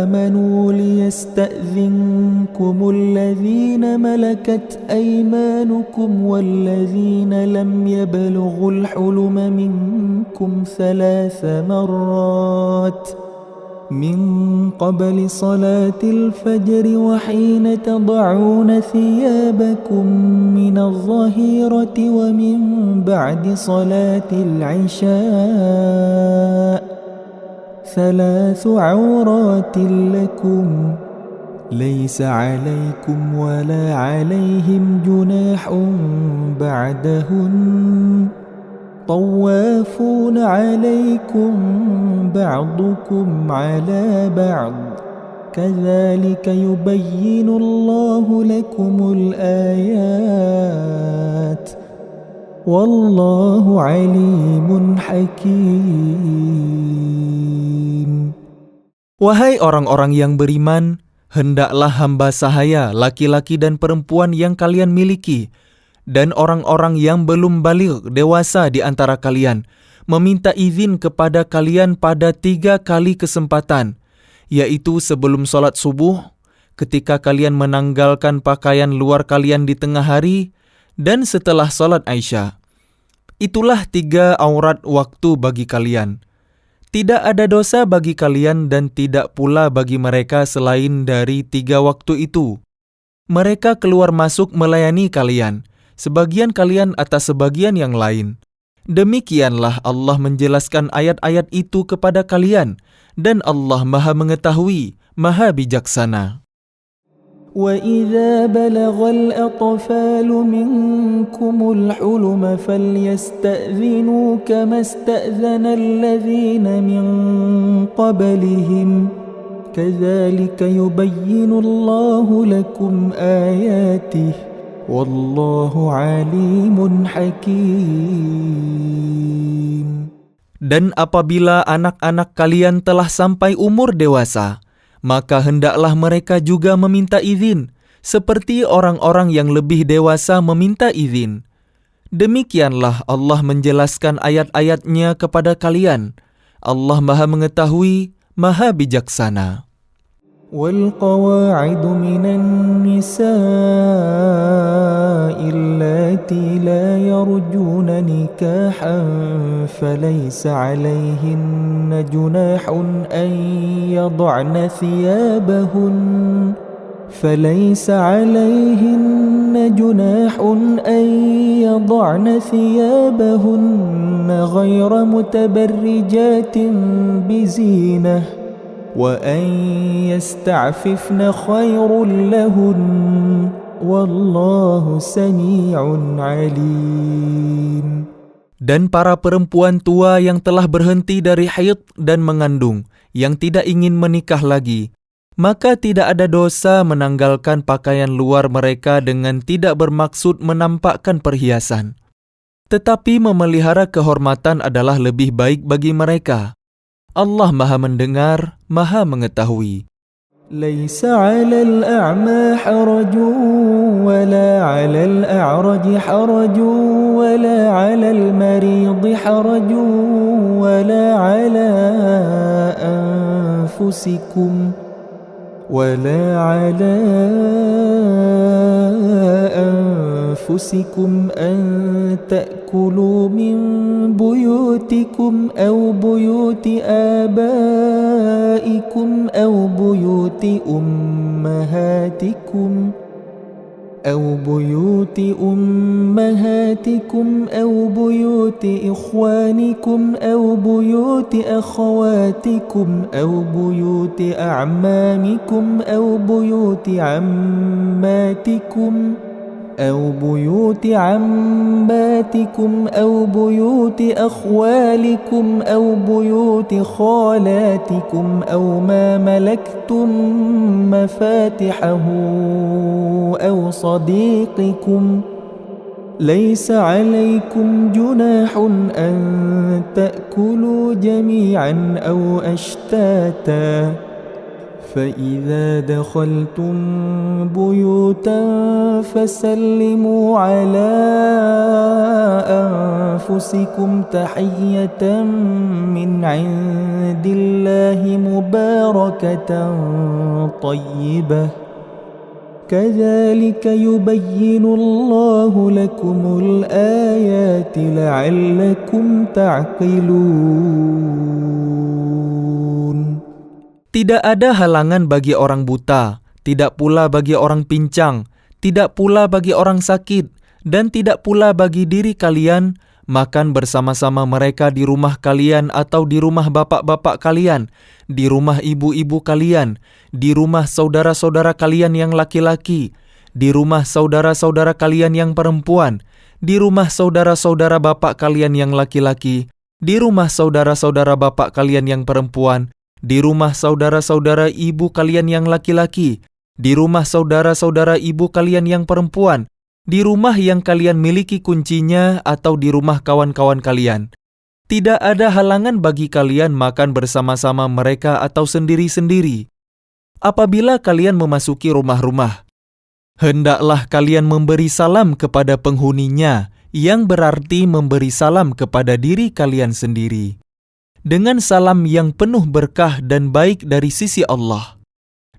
آمنوا ليستأذنكم الذين ملكت أيمانكم والذين لم يبلغوا الحلم منكم 3 مرات من قبل صلاة الفجر وحين تضعون ثيابكم من الظهيرة ومن بعد صلاة العشاء 3 عورات لكم ليس عليكم ولا عليهم جناح بعدهن طوافون عليكم بعضكم على بعض كذلك يبين الله لكم الآيات والله عليم حكيم.
Wahai orang-orang yang beriman, hendaklah hamba sahaya, laki-laki dan perempuan yang kalian miliki, dan orang-orang yang belum baligh dewasa di antara kalian, meminta izin kepada kalian pada 3 kali kesempatan, yaitu sebelum sholat subuh, ketika kalian menanggalkan pakaian luar kalian di tengah hari, dan setelah sholat Isya. Itulah 3 aurat waktu bagi kalian. Tidak ada dosa bagi kalian dan tidak pula bagi mereka selain dari 3 waktu itu. Mereka keluar masuk melayani kalian, sebagian kalian atas sebagian yang lain. Demikianlah Allah menjelaskan ayat-ayat itu kepada kalian, dan Allah Maha Mengetahui, Maha Bijaksana.
وَإِذَا بَلَغَ الْأَطْفَالُ مِنْكُمُ الْحُلُمَ فَلْيَسْتَأْذِنُوا كَمَا اسْتَأْذَنَ الَّذِينَ مِنْ قَبْلِهِمْ كَذَلِكَ يُبَيِّنُ اللَّهُ لَكُمْ آيَاتِهِ Wallahu alimun hakim.
Dan apabila anak-anak kalian telah sampai umur dewasa, maka hendaklah mereka juga meminta izin, seperti orang-orang yang lebih dewasa meminta izin. Demikianlah Allah menjelaskan ayat-ayatnya kepada kalian. Allah Maha Mengetahui, Maha Bijaksana.
والقواعد من النساء اللاتي لا يرجون نكاحا فليس عليهن جناح أن يضعن ثيابهن غير متبرجات بزينة وأن يستعففن خير لهن والله سميع عليم.
Dan para perempuan tua yang telah berhenti dari haid dan mengandung, yang tidak ingin menikah lagi, maka tidak ada dosa menanggalkan pakaian luar mereka dengan tidak bermaksud menampakkan perhiasan. Tetapi memelihara kehormatan adalah lebih baik bagi mereka. Allah Maha Mendengar, Maha Mengetahui.
ليس على الأعمى حرج ولا على الأعرج حرج ولا على المريض حرج ولا على أنفسكم أن تأكلوا من بيوتكم أو بيوت آبائكم أو بيوت أمهاتكم أو بيوت إخوانكم أو بيوت أخواتكم أو بيوت أعمامكم أو بيوت عماتكم أو بيوت بيوت أخوالكم أو بيوت خالاتكم أو ما ملكتم مفاتحه أو صديقكم ليس عليكم جناح أن تأكلوا جميعا أو أشتاتا فإذا دخلتم بيوتا فسلموا على أنفسكم تحية من عند الله مباركة طيبة كذلك يبين الله لكم الآيات لعلكم تعقلون.
Tidak ada halangan bagi orang buta, tidak pula bagi orang pincang, tidak pula bagi orang sakit, dan tidak pula bagi diri kalian makan bersama-sama mereka di rumah kalian atau di rumah bapak-bapak kalian, di rumah ibu-ibu kalian, di rumah saudara-saudara kalian yang laki-laki, di rumah saudara-saudara kalian yang perempuan, di rumah saudara-saudara bapak kalian yang laki-laki, di rumah saudara-saudara bapak kalian yang perempuan, di rumah saudara-saudara ibu kalian yang laki-laki, di rumah saudara-saudara ibu kalian yang perempuan, di rumah yang kalian miliki kuncinya atau di rumah kawan-kawan kalian. Tidak ada halangan bagi kalian makan bersama-sama mereka atau sendiri-sendiri. Apabila kalian memasuki rumah-rumah, hendaklah kalian memberi salam kepada penghuninya, yang berarti memberi salam kepada diri kalian sendiri, dengan salam yang penuh berkah dan baik dari sisi Allah.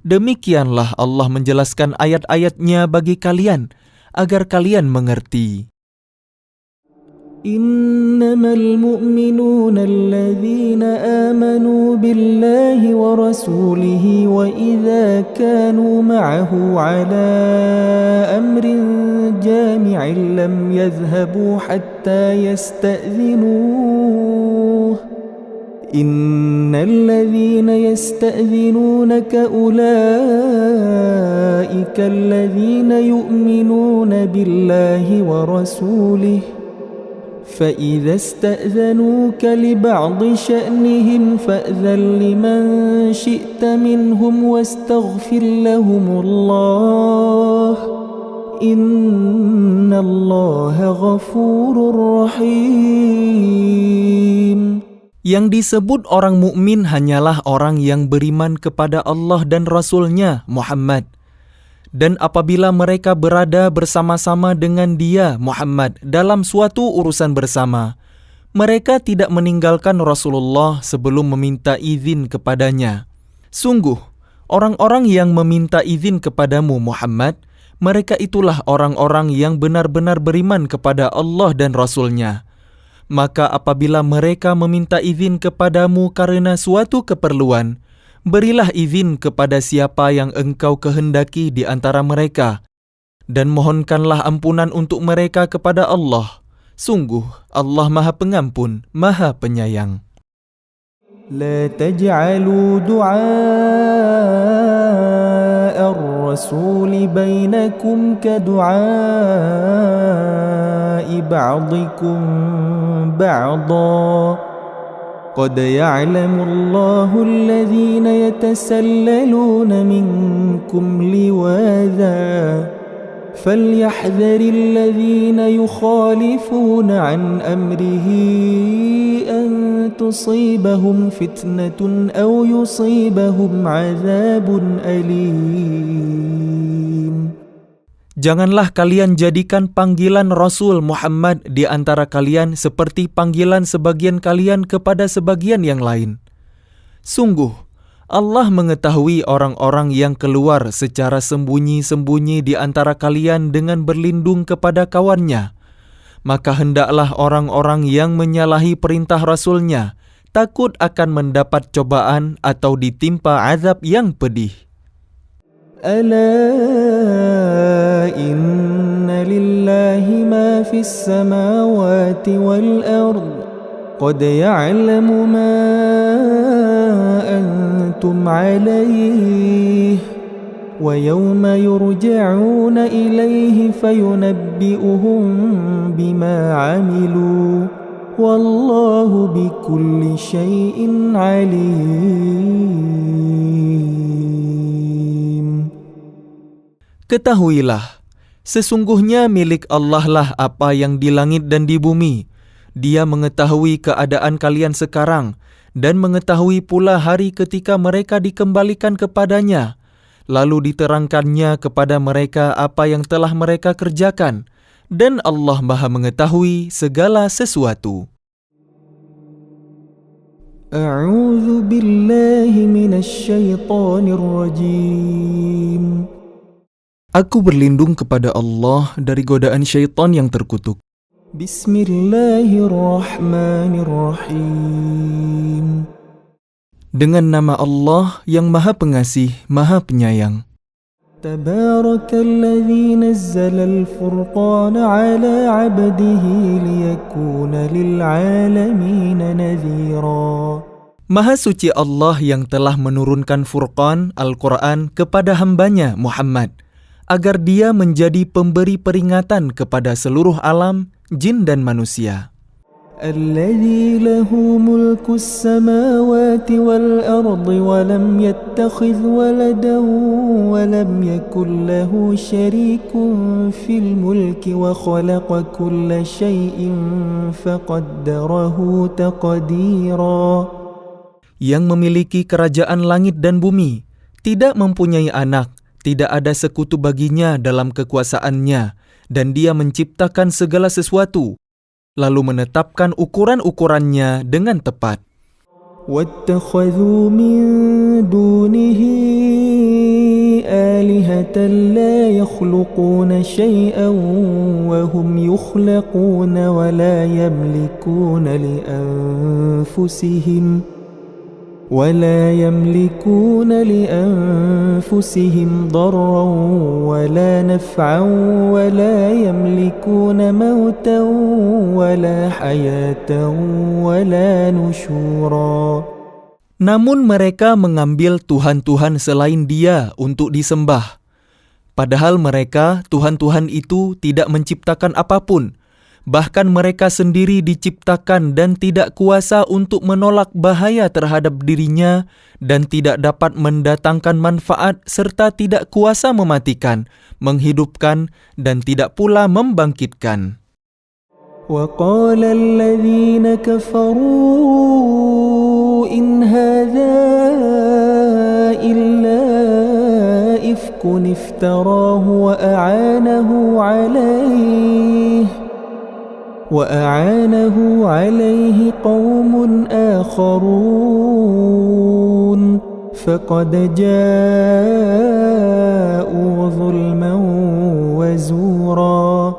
Demikianlah Allah menjelaskan ayat-ayatnya bagi kalian, agar kalian mengerti.
إنما المؤمنون الذين آمنوا بالله ورسوله وإذا كانوا معه على أمر جامع لم يذهبوا حتى يستأذنوه إن الذين يستأذنونك أولئك الذين يؤمنون بالله ورسوله فإذا استأذنوك لبعض شأنهم فأذن لمن شئت منهم واستغفر لهم الله إن الله غفور رحيم.
Yang disebut orang mukmin hanyalah orang yang beriman kepada Allah dan Rasul-Nya Muhammad. Dan apabila mereka berada bersama-sama dengan dia Muhammad dalam suatu urusan bersama, mereka tidak meninggalkan Rasulullah sebelum meminta izin kepadanya. Sungguh, Orang-orang yang meminta izin kepadamu Muhammad, mereka itulah orang-orang yang benar-benar beriman kepada Allah dan Rasul-Nya. Maka apabila mereka meminta izin kepadamu karena suatu keperluan, berilah izin kepada siapa yang engkau kehendaki di antara mereka, dan mohonkanlah ampunan untuk mereka kepada Allah. Sungguh, Allah Maha Pengampun, Maha Penyayang.
لا تجعلوا دعاء الرسول بينكم كدعاء بعضكم بعضا قد يعلم الله الذين يتسللون منكم لواذا فليحذر الذين يخالفون عن أمره أن تصيبهم فتنة أو يصيبهم عذاب أليم.
Janganlah kalian jadikan panggilan Rasul Muhammad di antara kalian seperti panggilan sebagian kalian kepada sebagian yang lain. Sungguh, Allah mengetahui orang-orang yang keluar secara sembunyi-sembunyi di antara kalian dengan berlindung kepada kawannya. Maka hendaklah orang-orang yang menyalahi perintah Rasul-Nya takut akan mendapat cobaan atau ditimpa azab yang pedih.
ألا إن لله ما في السماوات والأرض قد يعلم ما أنتم عليه ويوم يرجعون إليه فينبئهم بما عملوا والله بكل شيء عليم.
Ketahuilah, sesungguhnya milik Allah lah apa yang di langit dan di bumi. Dia mengetahui keadaan kalian sekarang dan mengetahui pula hari ketika mereka dikembalikan kepadanya. Lalu diterangkannya kepada mereka apa yang telah mereka kerjakan. Dan Allah Maha mengetahui segala sesuatu.
A'udzu billahi minasy syaithanir rajim.
Aku berlindung kepada Allah dari godaan syaitan yang terkutuk.
Bismillahirrahmanirrahim.
Dengan nama Allah yang Maha Pengasih, Maha Penyayang.
Tabarakalladzi nazzalal furqana ala 'abdihi liyakuna lil 'alamin nadhira.
Maha suci Allah yang telah menurunkan Furqan Al-Quran kepada hambanya Muhammad, agar dia menjadi pemberi peringatan kepada seluruh alam, jin dan manusia.
Alladzi lahu mulku as-samawati wal ardi wa lam yattakhidh waladan wa lam yakul lahu syarikun fil mulki wa khalaqa kulla syai'in faqaddarahu taqdira.
Yang memiliki kerajaan langit dan bumi, tidak mempunyai anak, tidak ada sekutu baginya dalam kekuasaannya, dan dia menciptakan segala sesuatu, lalu menetapkan ukuran-ukurannya dengan tepat.
وَاتَّخَذُوا مِن دُونِهِ آلِهَةً لَا يَخْلُقُونَ شَيْئًا وَهُمْ يُخْلَقُونَ وَلَا يملكون لأنفسهم ضرا ولا نفعا ولا يملكون موتا ولا حياة ولا نشورا.
Namun mereka mengambil Tuhan-Tuhan selain Dia untuk disembah. Padahal mereka, Tuhan-Tuhan itu tidak menciptakan apapun. Bahkan mereka sendiri diciptakan dan tidak kuasa untuk menolak bahaya terhadap dirinya dan tidak dapat mendatangkan manfaat serta tidak kuasa mematikan, menghidupkan dan tidak pula membangkitkan.
وَقَالَ الَّذِينَ كَفَرُوا إِنْ هَذَا إِلَّا إِفْكٌ افْتَرَاهُ وأعانه عليه قوم آخرون فقد جاءوا ظلما وزورا.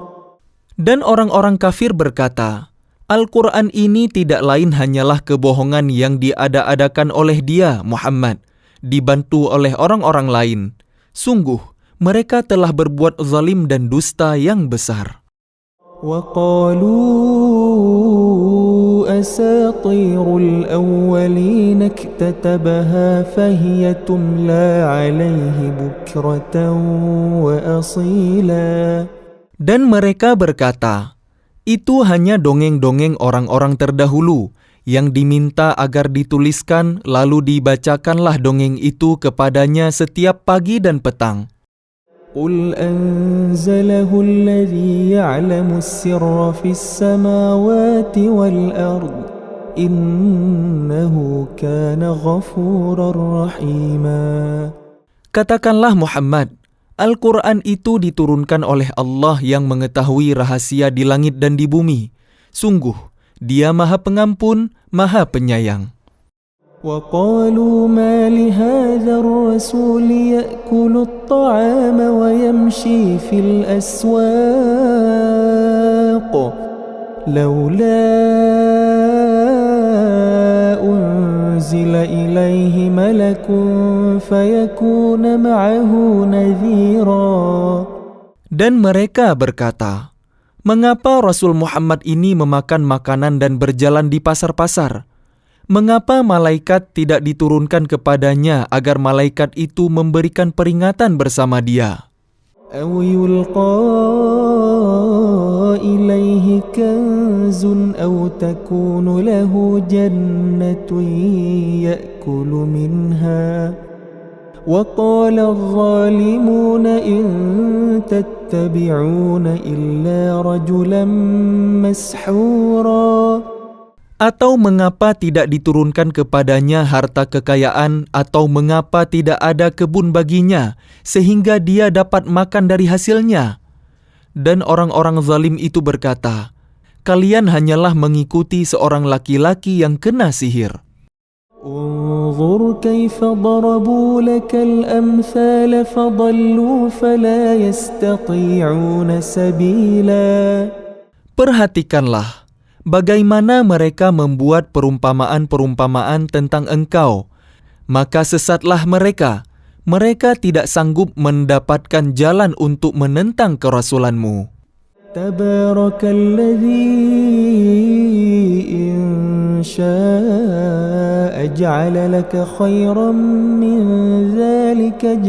Dan orang-orang kafir berkata, Al-Quran ini tidak lain hanyalah kebohongan yang diada-adakan oleh dia, Muhammad, dibantu oleh orang-orang lain. Sungguh, mereka telah berbuat zalim dan dusta yang besar.
وقالوا أساطير الأولين اكتتبها فهي تملى عليه بكرة وأصيلا.
Dan mereka berkata, itu hanya dongeng-dongeng orang-orang terdahulu yang diminta agar dituliskan lalu dibacakanlah dongeng itu kepadanya setiap pagi dan petang.
قل أنزله الذي يعلم السر في السماوات والأرض إنه كان غفورا رحيما.
Katakanlah Muhammad, Al-Quran itu diturunkan oleh Allah yang mengetahui rahasia di langit dan di bumi. Sungguh, Dia Maha Pengampun, Maha Penyayang.
وقالوا ما لهذا الرسول يأكل الطعام ويمشي في الأسواق لولا أنزل إليه ملك فيكون معه نذيرا.
Dan mereka berkata, mengapa Rasul Muhammad ini memakan makanan dan berjalan di pasar-pasar? Mengapa malaikat tidak diturunkan kepadanya agar malaikat itu memberikan peringatan bersama dia?
أو يلقى إليه كنز أو تكون له جنة يأكل منها وقال الظالمون إن تتبعون إلا رجلا مسحورا.
Atau mengapa tidak diturunkan kepadanya harta kekayaan, atau mengapa tidak ada kebun baginya, sehingga dia dapat makan dari hasilnya? Dan orang-orang zalim itu berkata, kalian hanyalah mengikuti seorang laki-laki yang kena sihir.
انظر كيف ضربوا لك الأمثال فضلوا فلا يستطيعون سبيلا.
Perhatikanlah bagaimana mereka membuat perumpamaan-perumpamaan tentang engkau, maka sesatlah mereka. Mereka tidak sanggup mendapatkan jalan untuk menentang kerasulanmu.
Tabarakalladzi in syaa'a ja'ala laka khairan min dzalika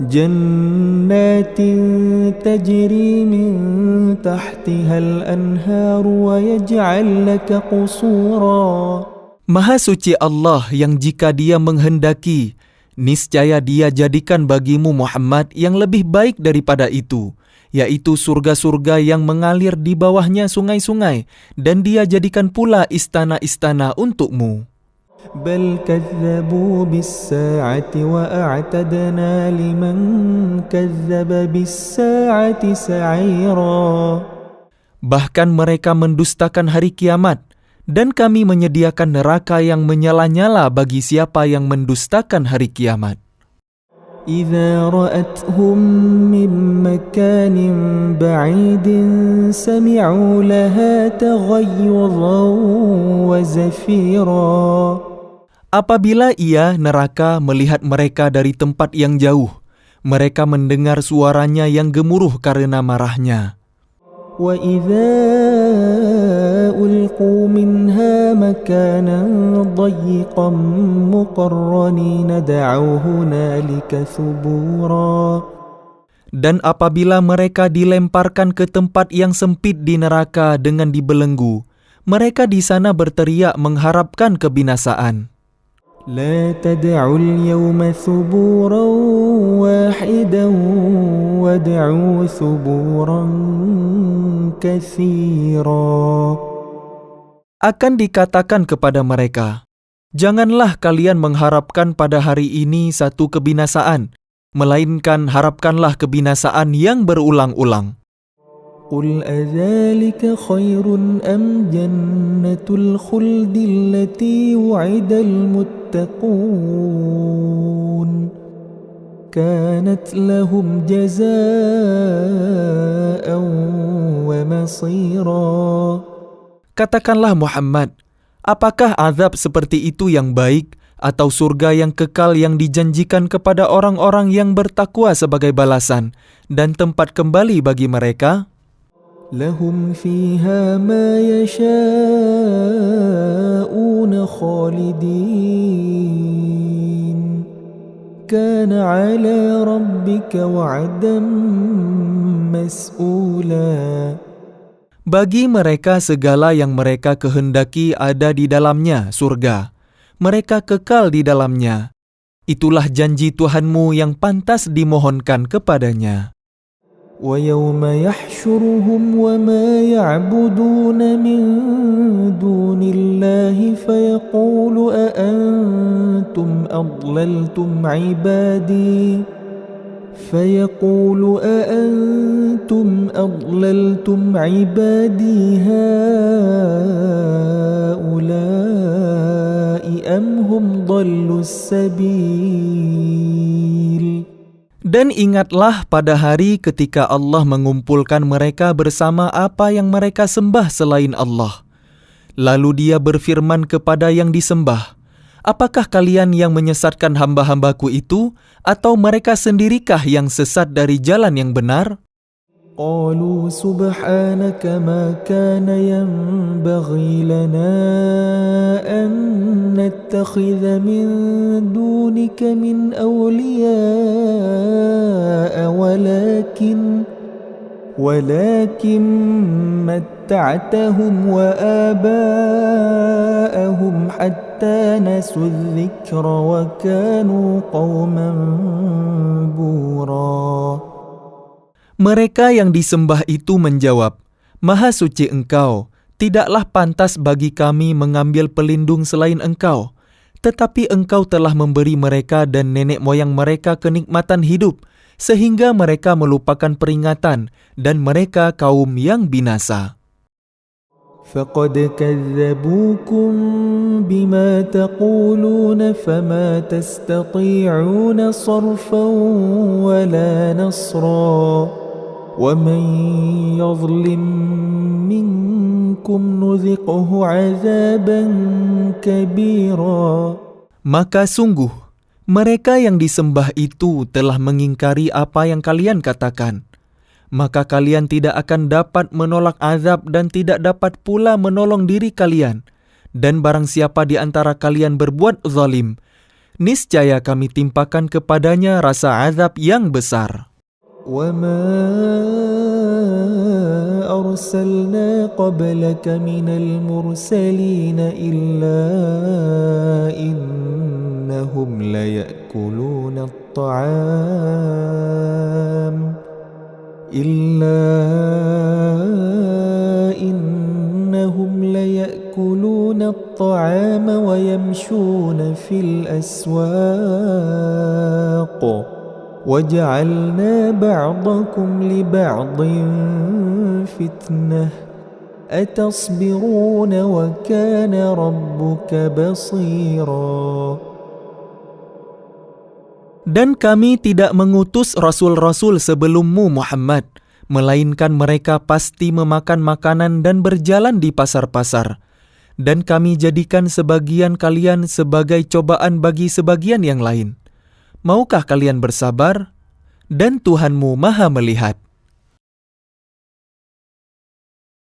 jannatin tajri min tahtiha al-anhar wa yaj'al laka qusura.
Maha suci Allah yang jika Dia menghendaki, niscaya Dia jadikan bagimu Muhammad yang lebih baik daripada itu, yaitu surga-surga yang mengalir di bawahnya sungai-sungai, dan Dia jadikan pula istana-istana untukmu.
Bal kazzabu bis-sa'ati wa a'tadna liman kazzaba bis-sa'ati sa'ira.
Bahkan mereka mendustakan hari kiamat, dan kami menyediakan neraka yang menyala-nyala bagi siapa yang mendustakan hari kiamat.
إِذَا رَأَتْهُمْ مِنْ مَكَانٍ بَعِيدٍ سَمِعُوا لَهَا تَغَيُّظًا وَزَفِيرًا.
Apabila ia, neraka, melihat mereka dari tempat yang jauh, mereka mendengar suaranya yang gemuruh karena marahnya.
وَإِذَا أُلْقُوا مِنْهَا مَكَانًا ضَيِّقًا مُقَرَّنِينَ دَعَوْا هُنَالِكَ ثُبُورًا.
Dan apabila mereka dilemparkan ke tempat yang sempit di neraka dengan dibelenggu, mereka di sana berteriak mengharapkan kebinasaan.
لا تدعوا اليوم ثبورا واحدا وادعوا ثبورا كثيرا.
Akan dikatakan kepada mereka, janganlah kalian mengharapkan pada hari ini satu kebinasaan, melainkan harapkanlah kebinasaan yang berulang-ulang.
قل أذلك خير أم جنة الخلد التي وعد المتقون كانت لهم جزاء ومصيرا.
Katakanlah Muhammad, apakah azab seperti itu yang baik atau surga yang kekal yang dijanjikan kepada orang-orang yang bertakwa sebagai balasan dan tempat kembali bagi mereka?
لهم فيها ما يشاءون خالدين كان على ربك وعدا مسئولا.
Bagi mereka segala yang mereka kehendaki ada di dalamnya surga. Mereka kekal di dalamnya. Itulah janji Tuhanmu yang pantas dimohonkan kepadanya.
ويوم يحشرهم وما يعبدون من دون الله فيقول أأنتم أضللتم عبادي هؤلاء أم هم ضلوا السبيل.
Dan ingatlah pada hari ketika Allah mengumpulkan mereka bersama apa yang mereka sembah selain Allah. Lalu Dia berfirman kepada yang disembah, apakah kalian yang menyesatkan hamba-hambaku itu, atau mereka sendirikah yang sesat dari jalan yang benar?
قالوا سبحانك ما كان ينبغي لنا أن نتخذ من دونك من أولياء ولكن متعتهم وآباءهم حتى نسوا الذكر وكانوا قوما بورا.
Mereka yang disembah itu menjawab, Maha suci Engkau, tidaklah pantas bagi kami mengambil pelindung selain Engkau. Tetapi Engkau telah memberi mereka dan nenek moyang mereka kenikmatan hidup, sehingga mereka melupakan peringatan, dan mereka kaum yang binasa.
فقد كذبوكم بما تقولون فما تستطيعون صرفا ولا نصرا ومن يظلم منكم نذقه عذابا كبيرا.
Maka sungguh, mereka yang disembah itu telah mengingkari apa yang kalian katakan. Maka kalian tidak akan dapat menolak azab dan tidak dapat pula menolong diri kalian. Dan barang siapa di antara kalian berbuat zalim, niscaya kami timpakan kepadanya rasa azab yang besar.
وَمَا أَرْسَلْنَا قَبْلَكَ مِنَ الْمُرْسَلِينَ إِلَّا إِنَّهُمْ لَيَأْكُلُونَ الطعام ويمشون في الأسواق وجعلنا بعضكم لبعض فتنة أتصبرون وكان ربك بصيرا.
Dan kami tidak mengutus rasul-rasul sebelummu Muhammad, melainkan mereka pasti memakan makanan dan berjalan di pasar-pasar. Dan kami jadikan sebagian kalian sebagai cobaan bagi sebagian yang lain. Maukah kalian bersabar? Dan Tuhanmu Maha melihat.